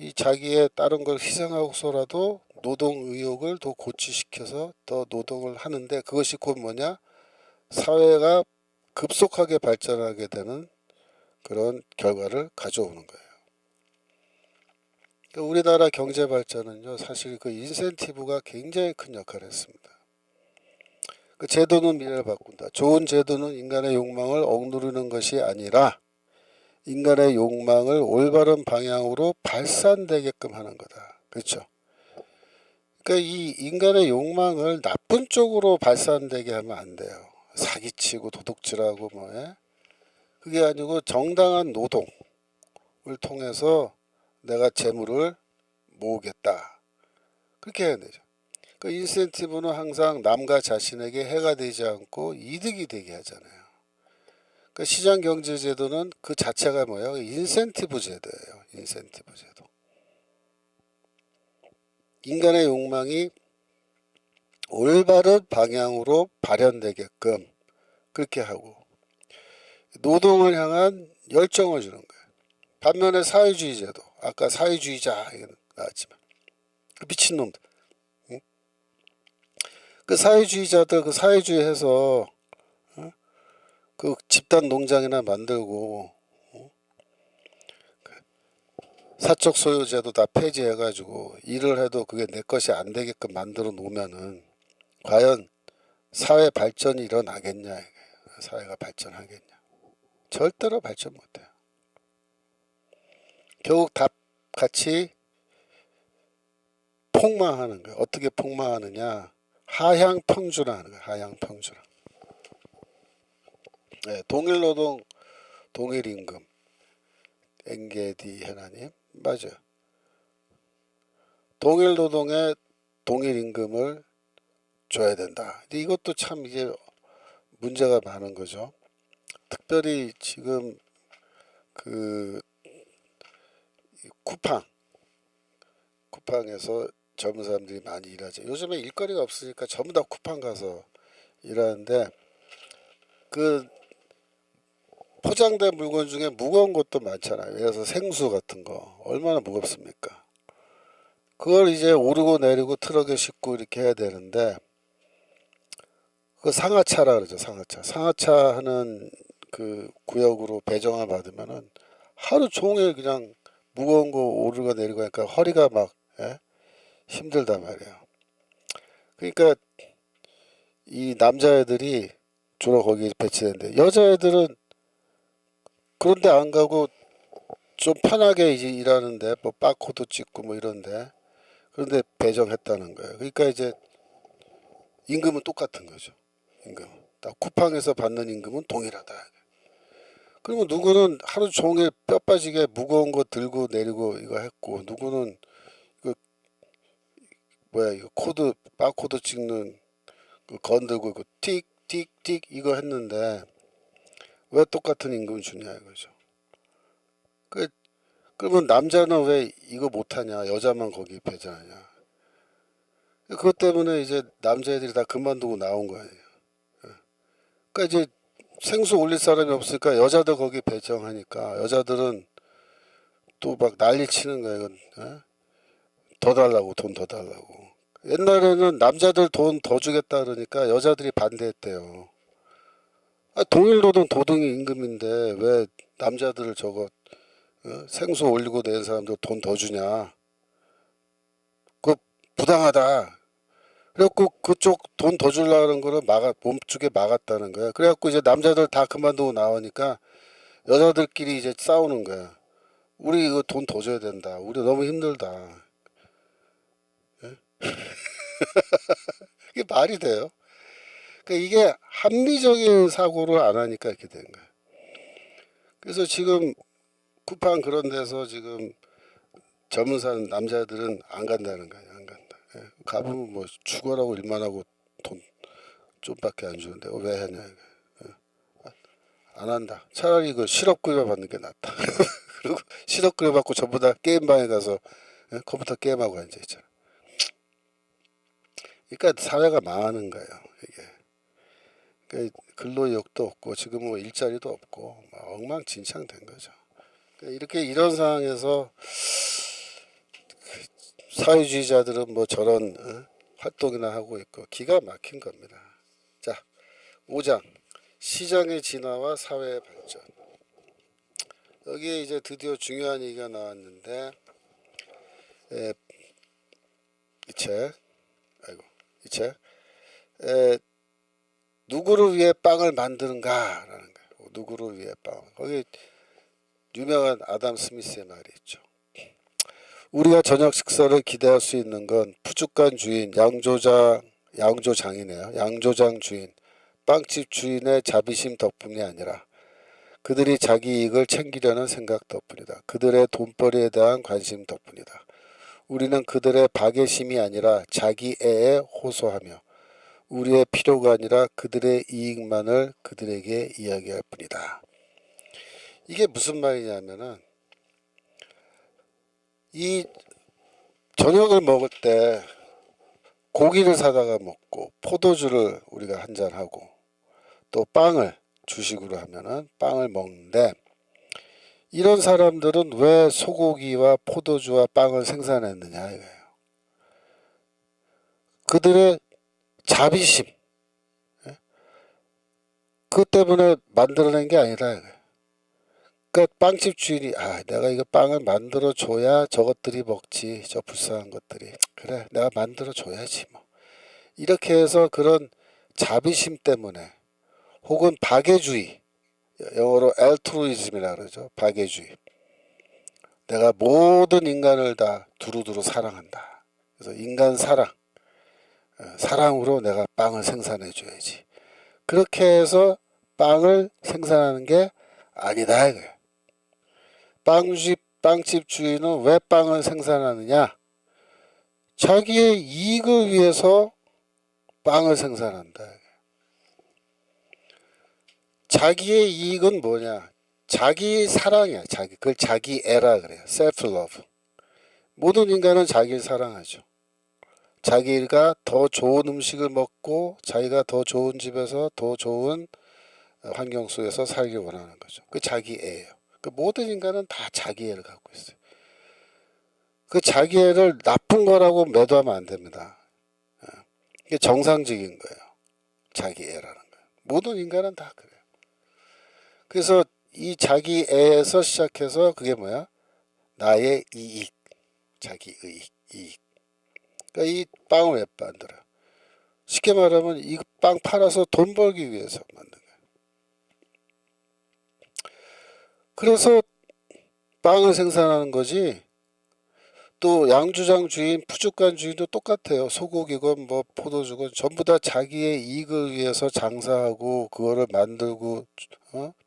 이 자기의 다른 걸 희생하고서라도 노동 의욕을 더 고취시켜서 더 노동을 하는데, 그것이 곧 뭐냐, 사회가 급속하게 발전하게 되는 그런 결과를 가져오는 거예요. 그러니까 우리나라 경제 발전은요, 사실 그 인센티브가 굉장히 큰 역할을 했습니다. 그 제도는 미래를 바꾼다. 좋은 제도는 인간의 욕망을 억누르는 것이 아니라 인간의 욕망을 올바른 방향으로 발산되게끔 하는 거다. 그렇죠? 그러니까 이 인간의 욕망을 나쁜 쪽으로 발산되게 하면 안 돼요. 사기치고 도둑질하고 뭐에. 그게 아니고 정당한 노동을 통해서 내가 재물을 모으겠다. 그렇게 해야 되죠. 그 인센티브는 항상 남과 자신에게 해가 되지 않고 이득이 되게 하잖아요. 그 시장경제제도는 그 자체가 뭐예요? 인센티브 제도예요. 인센티브 제도. 인간의 욕망이 올바른 방향으로 발현되게끔 그렇게 하고 노동을 향한 열정을 주는 거예요. 반면에 사회주의 제도, 아까 사회주의자 나왔지만 그 미친놈들, 응? 그 사회주의자들 그 사회주의해서 그 집단 농장이나 만들고 사적 소유제도 다 폐지해가지고 일을 해도 그게 내 것이 안 되게끔 만들어 놓으면은 과연 사회 발전이 일어나겠냐? 사회가 발전하겠냐? 절대로 발전 못해요. 결국 다 같이 폭망하는 거예요. 어떻게 폭망하느냐? 하향 평준화하는 거예요. 하향 평준화. 네, 동일 노동, 동일 임금. 엔게디 해나님 맞아요. 동일 노동에 동일 임금을 줘야 된다. 근데 이것도 참 이제 문제가 많은 거죠. 특별히 지금 그 쿠팡에서 젊은 사람들이 많이 일하죠. 요즘에 일거리가 없으니까 전부 다 쿠팡 가서 일하는데 그 포장된 물건 중에 무거운 것도 많잖아요. 예를 들어서 생수 같은 거 얼마나 무겁습니까? 그걸 이제 오르고 내리고 트럭에 싣고 이렇게 해야 되는데 그 상하차라 그러죠. 상하차 하는 그 구역으로 배정을 받으면은 하루 종일 그냥 무거운 거 오르고 내리고 하니까 허리가 막 힘들단 말이에요. 그러니까 이 남자애들이 주로 거기 배치되는데 여자애들은 그런데 안 가고 좀 편하게 이제 일하는데 뭐 바코드 찍고 뭐 이런데 그런데 배정했다는 거예요. 그러니까 이제 임금은 똑같은 거죠. 임금. 딱 쿠팡에서 받는 임금은 동일하다. 그러면 누구는 하루 종일 뼈 빠지게 무거운 거 들고 내리고 이거 했고 누구는 이거 뭐야 이거 코드 바코드 찍는 그 건들고 이거 틱틱틱 이거 했는데 왜 똑같은 임금을 주냐 이거죠. 그러면 남자는 왜 이거 못하냐 여자만 거기 배정하냐. 그것 때문에 이제 남자애들이 다 그만두고 나온 거예요. 그러니까 이제 생수 올릴 사람이 없으니까 여자들 거기 배정하니까 여자들은 또 막 난리 치는 거예요. 더 달라고 돈 더 달라고. 옛날에는 남자들 돈 더 주겠다 그러니까 여자들이 반대했대요. 아, 동일 노동 도등이 임금인데 왜 남자들을 저거 생수 올리고 낸 사람들 돈 더 주냐? 그거 부당하다. 그래갖고 그쪽 돈 더 주려는 거를 몸쪽에 막았다는 거야. 그래갖고 이제 남자들 다 그만두고 나오니까 여자들끼리 이제 싸우는 거야. 우리 이거 돈 더 줘야 된다. 우리 너무 힘들다. 예? 이게 말이 돼요? 그러니까 이게 합리적인 사고를 안 하니까 이렇게 된 거야. 그래서 지금 쿠팡 그런 데서 지금 젊은 사람 남자들은 안 간다는 거야. 안 간다. 예. 가보면 뭐 죽어라고 일만 하고 돈 좀밖에 안 주는데 왜 하냐. 예. 안 한다. 차라리 그 실업급여 받는 게 낫다. 그리고 실업급여 받고 전부 다 게임방에 가서 컴퓨터 게임하고 앉아있잖아. 그러니까 사회가 망하는 거예요. 이게. 그러니까 근로욕도 없고 지금 뭐 일자리도 없고 엉망진창 된 거죠. 그러니까 이렇게 이런 상황에서 사회주의자들은 뭐 저런 활동이나 하고 있고 기가 막힌 겁니다. 자, 5장 시장의 진화와 사회의 발전. 여기에 이제 드디어 중요한 얘기가 나왔는데 이 책 누구를 위해 빵을 만드는가라는 거예요. 누구를 위해 빵. 거기 유명한 아담 스미스의 말이 있죠. 우리가 저녁 식사를 기대할 수 있는 건 푸주간 주인, 양조장이네요. 양조장 주인, 빵집 주인의 자비심 덕분이 아니라 그들이 자기 이익을 챙기려는 생각 덕분이다. 그들의 돈벌이에 대한 관심 덕분이다. 우리는 그들의 박애심이 아니라 자기애에 호소하며 우리의 필요가 아니라 그들의 이익만을 그들에게 이야기할 뿐이다. 이게 무슨 말이냐면은 이 저녁을 먹을 때 고기를 사다가 먹고 포도주를 우리가 한잔 하고 또 빵을 주식으로 하면은 빵을 먹는데 이런 사람들은 왜 소고기와 포도주와 빵을 생산했느냐 이거예요. 그들의 자비심, 그 때문에 만들어낸 게 아니라 이거예요. 그러니까 빵집 주인이 내가 이거 빵을 만들어 줘야 저것들이 먹지, 저 불쌍한 것들이. 그래, 내가 만들어 줘야지 뭐. 이렇게 해서 그런 자비심 때문에 혹은 박애주의, 영어로 엘트루이즘이라 그러죠. 박애주의. 내가 모든 인간을 다 두루두루 사랑한다. 그래서 인간 사랑으로 내가 빵을 생산해 줘야지. 그렇게 해서 빵을 생산하는 게 아니다 이거예요. 빵집 주인은 왜 빵을 생산하느냐? 자기의 이익을 위해서 빵을 생산한다. 자기의 이익은 뭐냐? 자기 사랑이야. 그걸 자기애라 그래요. self love. 모든 인간은 자기를 사랑하죠. 자기가 더 좋은 음식을 먹고 자기가 더 좋은 집에서 더 좋은 환경 속에서 살길 원하는 거죠. 그 자기애예요. 그 모든 인간은 다 자기애를 갖고 있어요. 그 자기애를 나쁜 거라고 매도하면 안 됩니다. 이게 정상적인 거예요. 자기애라는 거예요. 모든 인간은 다 그래요. 그래서 이 자기애에서 시작해서 그게 뭐야? 나의 이익, 자기 이익. 그러니까 이 빵을 왜 만들어요? 쉽게 말하면 이 빵 팔아서 돈 벌기 위해서 만든 거예요. 그래서 빵을 생산하는 거지. 또 양조장 주인, 푸주간 주인도 똑같아요. 소고기건 뭐 포도주건 전부 다 자기의 이익을 위해서 장사하고 그거를 만들고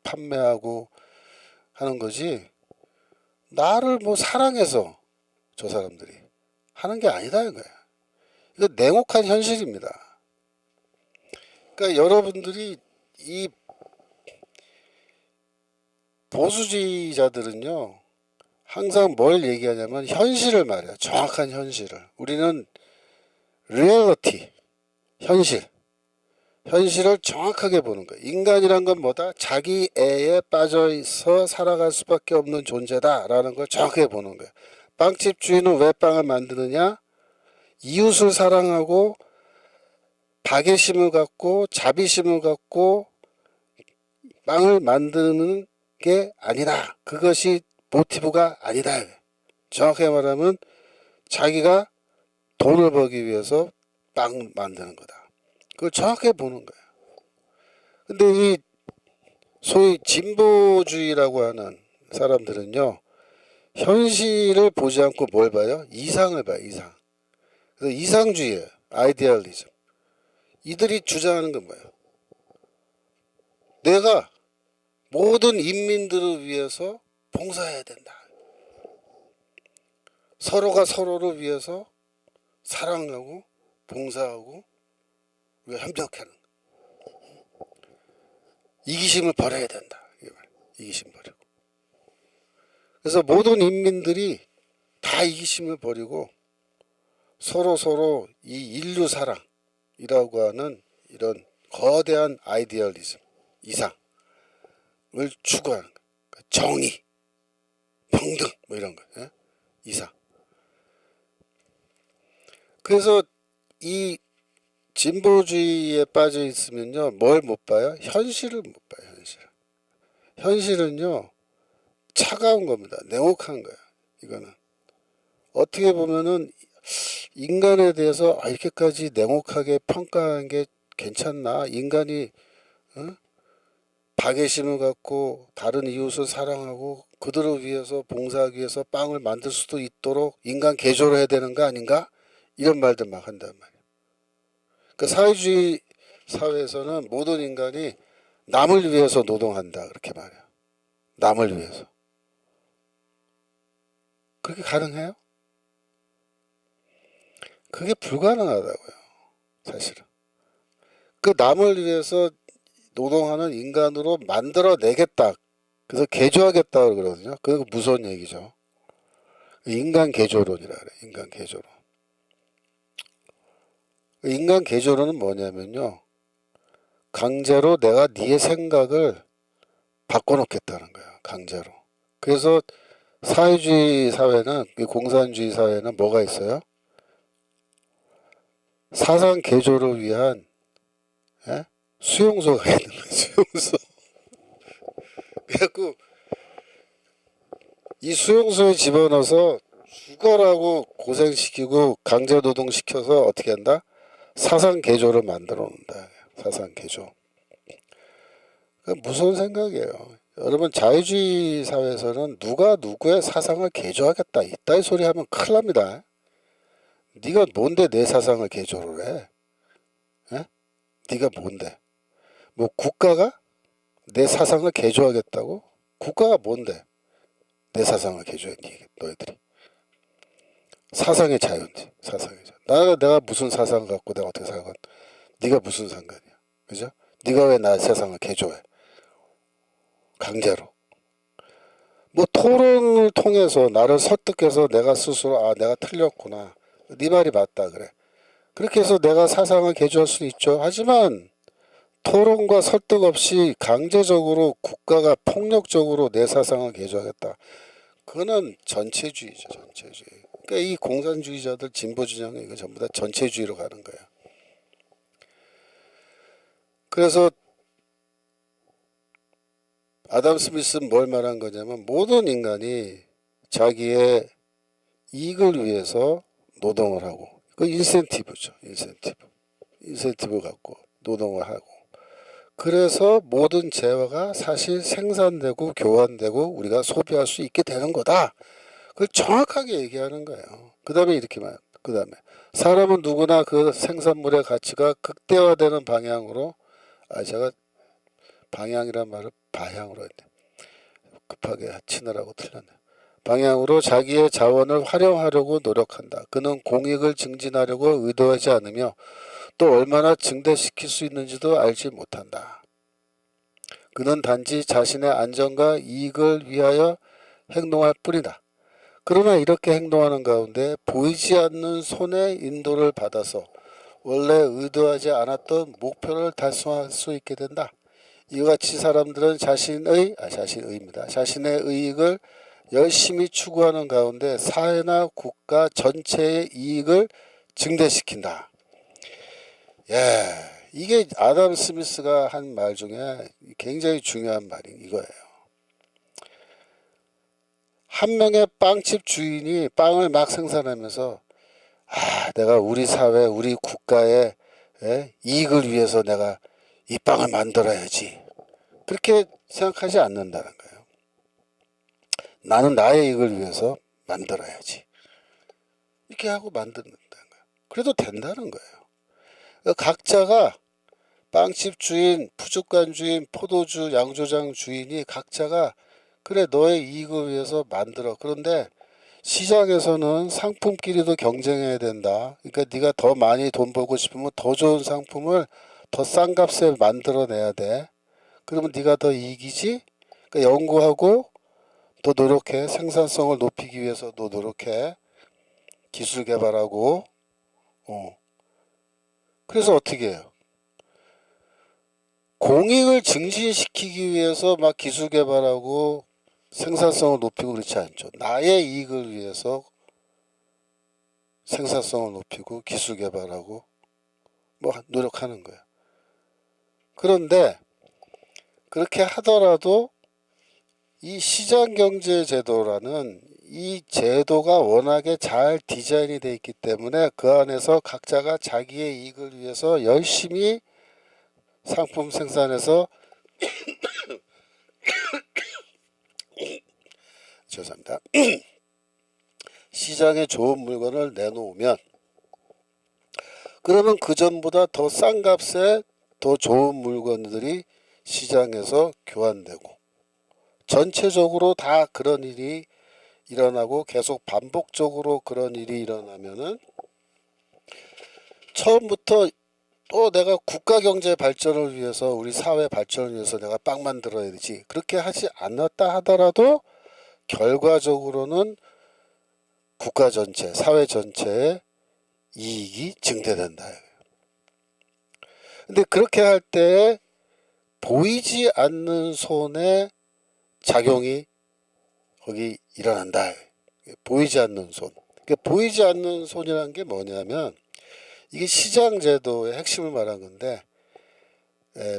판매하고 하는 거지. 나를 뭐 사랑해서 저 사람들이 하는 게 아니다 이거야. 이거 냉혹한 현실입니다. 그러니까 여러분들이 이 보수주의자들은요 항상 뭘 얘기하냐면 현실을 말해요. 정확한 현실을. 우리는 리얼리티, 현실을 정확하게 보는 거예요. 인간이란 건 뭐다? 자기 애에 빠져서 살아갈 수밖에 없는 존재다라는 걸 정확하게 보는 거예요. 빵집 주인은 왜 빵을 만드느냐? 이웃을 사랑하고 박애심을 갖고 자비심을 갖고 빵을 만드는 게 아니다. 그것이 모티브가 아니다. 정확하게 말하면 자기가 돈을 벌기 위해서 빵 만드는 거다. 그걸 정확하게 보는 거야. 근데 이 소위 진보주의라고 하는 사람들은요, 현실을 보지 않고 뭘 봐요? 이상을 봐요, 이상. 그래서 이상주의예요. 아이디얼리즘. 이들이 주장하는 건 뭐예요? 내가 모든 인민들을 위해서 봉사해야 된다. 서로가 서로를 위해서 사랑하고 봉사하고 우리가 협력하는 이기심을 버려야 된다. 이기심 버리고. 그래서 모든 인민들이 다 이기심을 버리고 서로 이 인류 사랑이라고 하는 이런 거대한 아이디얼리즘, 이상을 추구하는 거예요. 정의, 평등 뭐 이런 거, 예? 이상. 그래서 이 진보주의에 빠져 있으면요, 뭘 못 봐요? 현실을 못 봐요. 현실은요, 차가운 겁니다. 냉혹한 거야. 이거는 어떻게 보면은 인간에 대해서 이렇게까지 냉혹하게 평가하는 게 괜찮나? 인간이 박애심을 갖고 다른 이웃을 사랑하고 그들을 위해서 봉사하기 위해서 빵을 만들 수도 있도록 인간 개조를 해야 되는 거 아닌가? 이런 말들 막 한단 말이에요. 그 사회주의 사회에서는 모든 인간이 남을 위해서 노동한다 그렇게 말해요. 남을 위해서. 그렇게 가능해요? 그게 불가능하다고요. 사실은. 그 남을 위해서 노동하는 인간으로 만들어내겠다. 그래서 개조하겠다 그러거든요. 그거 무서운 얘기죠. 인간 개조론이라 그래요. 인간 개조론. 인간 개조론은 뭐냐면요. 강제로 내가 네의 생각을 바꿔놓겠다는 거예요. 강제로. 그래서 사회주의 사회는, 공산주의 사회는 뭐가 있어요? 사상 개조를 위한 수용소가 있는 거예요. 수용소. 그래갖고 이 수용소에 집어넣어서 죽어라고 고생시키고 강제노동시켜서 어떻게 한다? 사상 개조를 만들어 놓는다. 사상 개조. 무서운 생각이에요. 여러분 자유주의 사회에서는 누가 누구의 사상을 개조하겠다 이따위 소리 하면 큰일 납니다. 네가 뭔데 내 사상을 개조를 해? 에? 네가 뭔데? 뭐 국가가 내 사상을 개조하겠다고? 국가가 뭔데? 내 사상을 개조해 너희들이. 사상의 자유인지 사상의 자유. 내가 무슨 사상을 갖고 내가 어떻게 살건 네가 무슨 상관이야. 그죠? 네가 왜 나의 세상을 개조해? 강제로. 뭐 토론을 통해서 나를 설득해서 내가 스스로 내가 틀렸구나. 네 말이 맞다 그래. 그렇게 해서 내가 사상을 개조할 수 있죠. 하지만 토론과 설득 없이 강제적으로 국가가 폭력적으로 내 사상을 개조하겠다. 그거는 전체주의죠. 전체주의. 그러니까 이 공산주의자들 진보 진영은 이거 전부 다 전체주의로 가는 거예요. 그래서 아담 스미스는 뭘 말한 거냐면 모든 인간이 자기의 이익을 위해서 노동을 하고 그 인센티브죠. 인센티브 갖고 노동을 하고 그래서 모든 재화가 사실 생산되고 교환되고 우리가 소비할 수 있게 되는 거다. 그걸 정확하게 얘기하는 거예요. 그 다음에 이렇게 말해요. 그 다음에 사람은 누구나 그 생산물의 가치가 극대화되는 방향으로 제가 방향이란 말을 바향으로 했네. 급하게 치느라고 틀렸네. 방향으로 자기의 자원을 활용하려고 노력한다. 그는 공익을 증진하려고 의도하지 않으며 또 얼마나 증대시킬 수 있는지도 알지 못한다. 그는 단지 자신의 안전과 이익을 위하여 행동할 뿐이다. 그러나 이렇게 행동하는 가운데 보이지 않는 손의 인도를 받아서 원래 의도하지 않았던 목표를 달성할 수 있게 된다. 이와 같이 사람들은 자신의 이익을 열심히 추구하는 가운데 사회나 국가 전체의 이익을 증대시킨다. 예, 이게 아담 스미스가 한 말 중에 굉장히 중요한 말이 이거예요. 한 명의 빵집 주인이 빵을 막 생산하면서 내가 우리 사회, 우리 국가의 이익을 위해서 내가 이 빵을 만들어야지. 그렇게 생각하지 않는다는 거예요. 나는 나의 이익을 위해서 만들어야지. 이렇게 하고 만든다는 거예요. 그래도 된다는 거예요. 각자가 빵집 주인, 푸주간 주인, 포도주, 양조장 주인이 각자가 그래 너의 이익을 위해서 만들어. 그런데 시장에서는 상품끼리도 경쟁해야 된다. 그러니까 네가 더 많이 돈 벌고 싶으면 더 좋은 상품을 더 싼 값에 만들어내야 돼. 그러면 네가 더 이익이지? 그러니까 연구하고 더 노력해. 생산성을 높이기 위해서도 노력해. 기술 개발하고. 그래서 어떻게 해요? 공익을 증진시키기 위해서 막 기술 개발하고 생산성을 높이고 그렇지 않죠. 나의 이익을 위해서 생산성을 높이고 기술 개발하고 뭐 노력하는 거야. 그런데 그렇게 하더라도 이 시장경제제도라는 이 제도가 워낙에 잘 디자인이 되어 있기 때문에 그 안에서 각자가 자기의 이익을 위해서 열심히 상품 생산해서 죄송합니다. 시장에 좋은 물건을 내놓으면 그러면 그전보다 더 싼 값에 더 좋은 물건들이 시장에서 교환되고 전체적으로 다 그런 일이 일어나고 계속 반복적으로 그런 일이 일어나면은 처음부터 또 내가 국가 경제 발전을 위해서 우리 사회 발전을 위해서 내가 빵 만들어야 되지 그렇게 하지 않았다 하더라도 결과적으로는 국가 전체 사회 전체의 이익이 증대된다. 근데 그렇게 할 때 보이지 않는 손의 작용이 거기 일어난다. 보이지 않는 손. 그러니까 보이지 않는 손이라는 게 뭐냐면 이게 시장 제도의 핵심을 말한 건데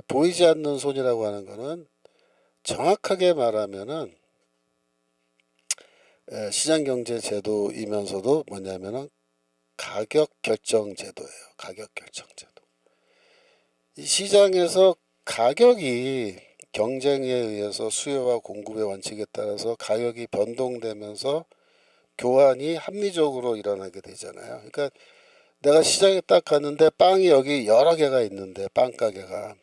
보이지 않는 손이라고 하는 거는 정확하게 말하면은 시장 경제 제도이면서도 뭐냐면은 가격 결정 제도예요. 가격 결정 제도. 이 시장에서 가격이 경쟁에 의해서 수요와 공급의 원칙에 따라서 가격이 변동되면서 교환이 합리적으로 일어나게 되잖아요. 그러니까 내가 시장에 딱 갔는데 빵이 여기 여러 개가 있는데 빵 가게가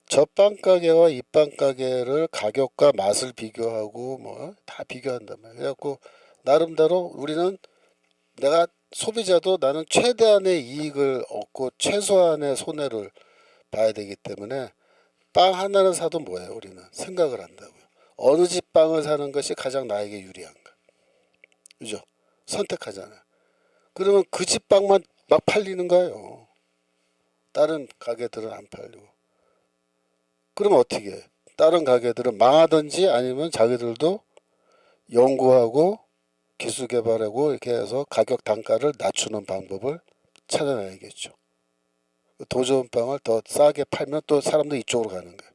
저 빵 가게와 이 빵 가게를 가격과 맛을 비교하고 뭐 다 비교한단 말이에요. 그래갖고 나름대로 우리는 내가 소비자도 나는 최대한의 이익을 얻고 최소한의 손해를 봐야 되기 때문에 빵 하나를 사도 뭐예요? 우리는 생각을 한다고요. 어느 집 빵을 사는 것이 가장 나에게 유리한가? 그죠? 선택하잖아요. 그러면 그 집 빵만 막 팔리는 거예요. 다른 가게들은 안 팔리고. 그러면 어떻게 해? 다른 가게들은 망하든지 아니면 자기들도 연구하고 기술 개발하고 이렇게 해서 가격 단가를 낮추는 방법을 찾아내야겠죠. 더 좋은 빵을 더 싸게 팔면 또 사람들이 이쪽으로 가는 거예요.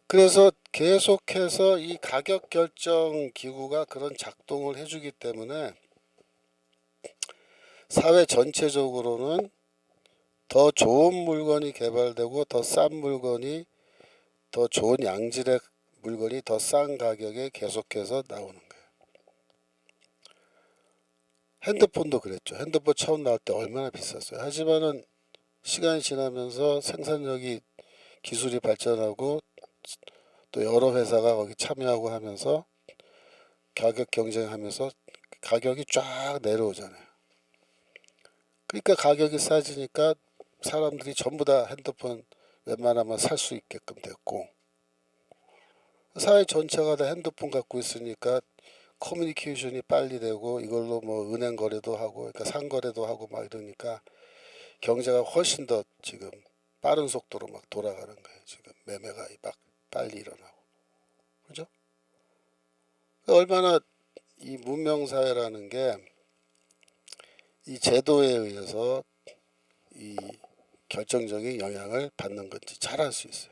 그래서 계속해서 이 가격 결정 기구가 그런 작동을 해주기 때문에 사회 전체적으로는 더 좋은 물건이 개발되고 더 싼 물건이 더 좋은 양질의 물건이 더 싼 가격에 계속해서 나오는 거예요. 핸드폰도 그랬죠. 핸드폰 처음 나올 때 얼마나 비쌌어요. 하지만은 시간이 지나면서 생산력이 기술이 발전하고 또 여러 회사가 거기 참여하고 하면서 가격 경쟁하면서 가격이 쫙 내려오잖아요. 그러니까 가격이 싸지니까 사람들이 전부 다 핸드폰 웬만하면 살 수 있게끔 됐고 사회 전체가 다 핸드폰 갖고 있으니까 커뮤니케이션이 빨리 되고 이걸로 뭐 은행 거래도 하고 그러니까 상거래도 하고 막 이러니까 경제가 훨씬 더 지금 빠른 속도로 막 돌아가는 거예요. 지금 매매가 막 빨리 일어나고 그죠? 얼마나 이 문명사회라는 게 이 제도에 의해서 이 결정적인 영향을 받는 건지 잘 알 수 있어요.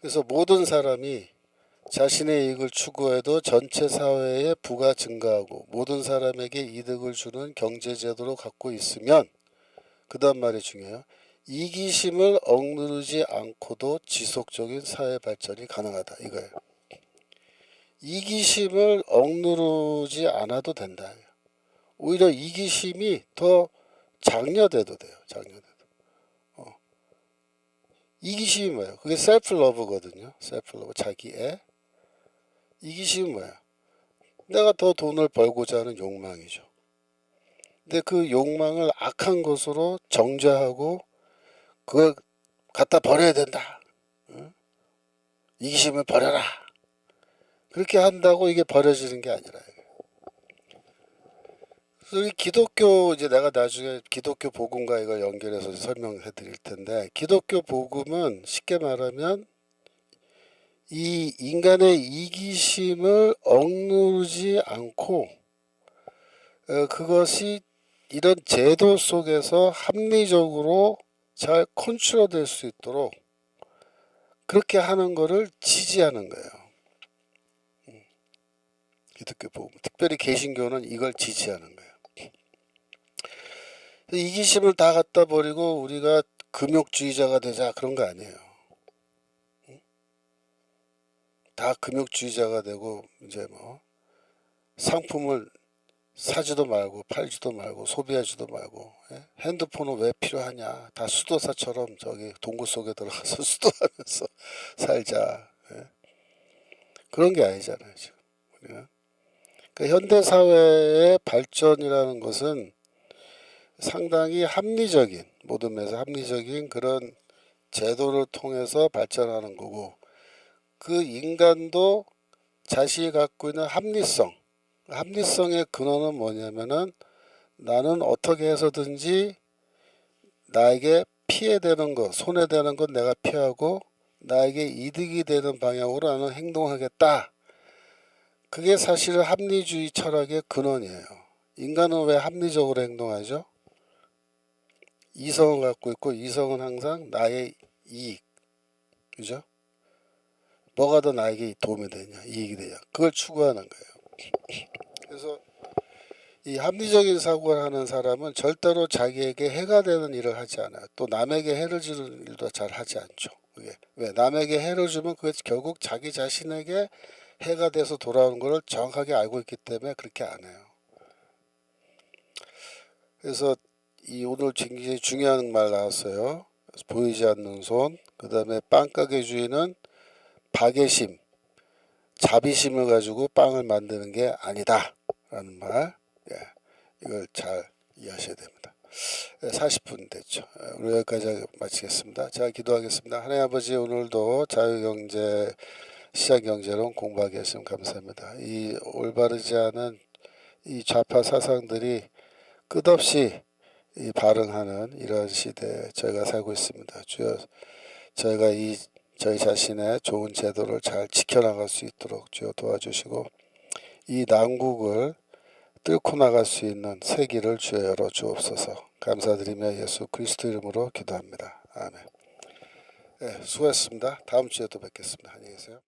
그래서 모든 사람이 자신의 이익을 추구해도 전체 사회에 부가 증가하고 모든 사람에게 이득을 주는 경제제도를 갖고 있으면 그 다음 말이 중요해요. 이기심을 억누르지 않고도 지속적인 사회 발전이 가능하다 이거예요. 이기심을 억누르지 않아도 된다. 오히려 이기심이 더 장려돼도 돼요. 장려돼도. 이기심이 뭐예요? 그게 셀프 러브거든요. 셀프 러브, 자기애. 이기심은 뭐야? 내가 더 돈을 벌고자 하는 욕망이죠. 근데 그 욕망을 악한 것으로 정죄하고 그걸 갖다 버려야 된다. 응? 이기심을 버려라. 그렇게 한다고 이게 버려지는 게 아니라. 그래서 이 기독교 이제 내가 나중에 기독교 복음과 이걸 연결해서 설명해 드릴 텐데 기독교 복음은 쉽게 말하면 이 인간의 이기심을 억누르지 않고 그것이 이런 제도 속에서 합리적으로 잘 컨트롤될 수 있도록 그렇게 하는 거를 지지하는 거예요. 기독교 복음, 특별히 개신교는 이걸 지지하는 거예요. 이기심을 다 갖다 버리고 우리가 금욕주의자가 되자 그런 거 아니에요. 다 금욕주의자가 되고 이제 뭐 상품을 사지도 말고 팔지도 말고 소비하지도 말고 핸드폰은 왜 필요하냐 다 수도사처럼 저기 동굴 속에 들어가서 수도하면서 살자 그런 게 아니잖아요 지금 우리가. 그러니까 현대사회의 발전이라는 것은 상당히 합리적인 모든 면에서 합리적인 그런 제도를 통해서 발전하는 거고 그 인간도 자신이 갖고 있는 합리성의 근원은 뭐냐면은 나는 어떻게 해서든지 나에게 피해되는 것, 손해되는 것 내가 피하고 나에게 이득이 되는 방향으로 나는 행동하겠다. 그게 사실은 합리주의 철학의 근원이에요. 인간은 왜 합리적으로 행동하죠? 이성을 갖고 있고 이성은 항상 나의 이익, 그죠? 뭐가 더 나에게 도움이 되냐, 이익이 되냐, 그걸 추구하는 거예요. 그래서 이 합리적인 사고를 하는 사람은 절대로 자기에게 해가 되는 일을 하지 않아요. 또 남에게 해를 주는 일도 잘 하지 않죠. 그게 왜 남에게 해를 주면 그게 결국 자기 자신에게 해가 돼서 돌아오는 것을 정확하게 알고 있기 때문에 그렇게 안 해요. 그래서 이 오늘 굉장히 중요한 말 나왔어요. 보이지 않는 손, 그 다음에 빵가게 주인은 박애심, 자비심을 가지고 빵을 만드는 게 아니다 라는 말, 이걸 잘 이해하셔야 됩니다. 40분 됐죠. 오늘 여기까지 마치겠습니다. 제가 기도하겠습니다. 하나님 아버지, 오늘도 자유경제, 시장경제론 공부하게 하시면 감사합니다. 이 올바르지 않은 이 좌파 사상들이 끝없이 이 발흥하는 이런 시대에 저희가 살고 있습니다. 주여, 저희가 저희 자신의 좋은 제도를 잘 지켜나갈 수 있도록 주여 도와주시고 이 난국을 뚫고 나갈 수 있는 새 길을 주여 열어 주옵소서. 감사드리며 예수 그리스도 이름으로 기도합니다. 아멘. 수고했습니다. 다음 주에 또 뵙겠습니다. 안녕히 계세요.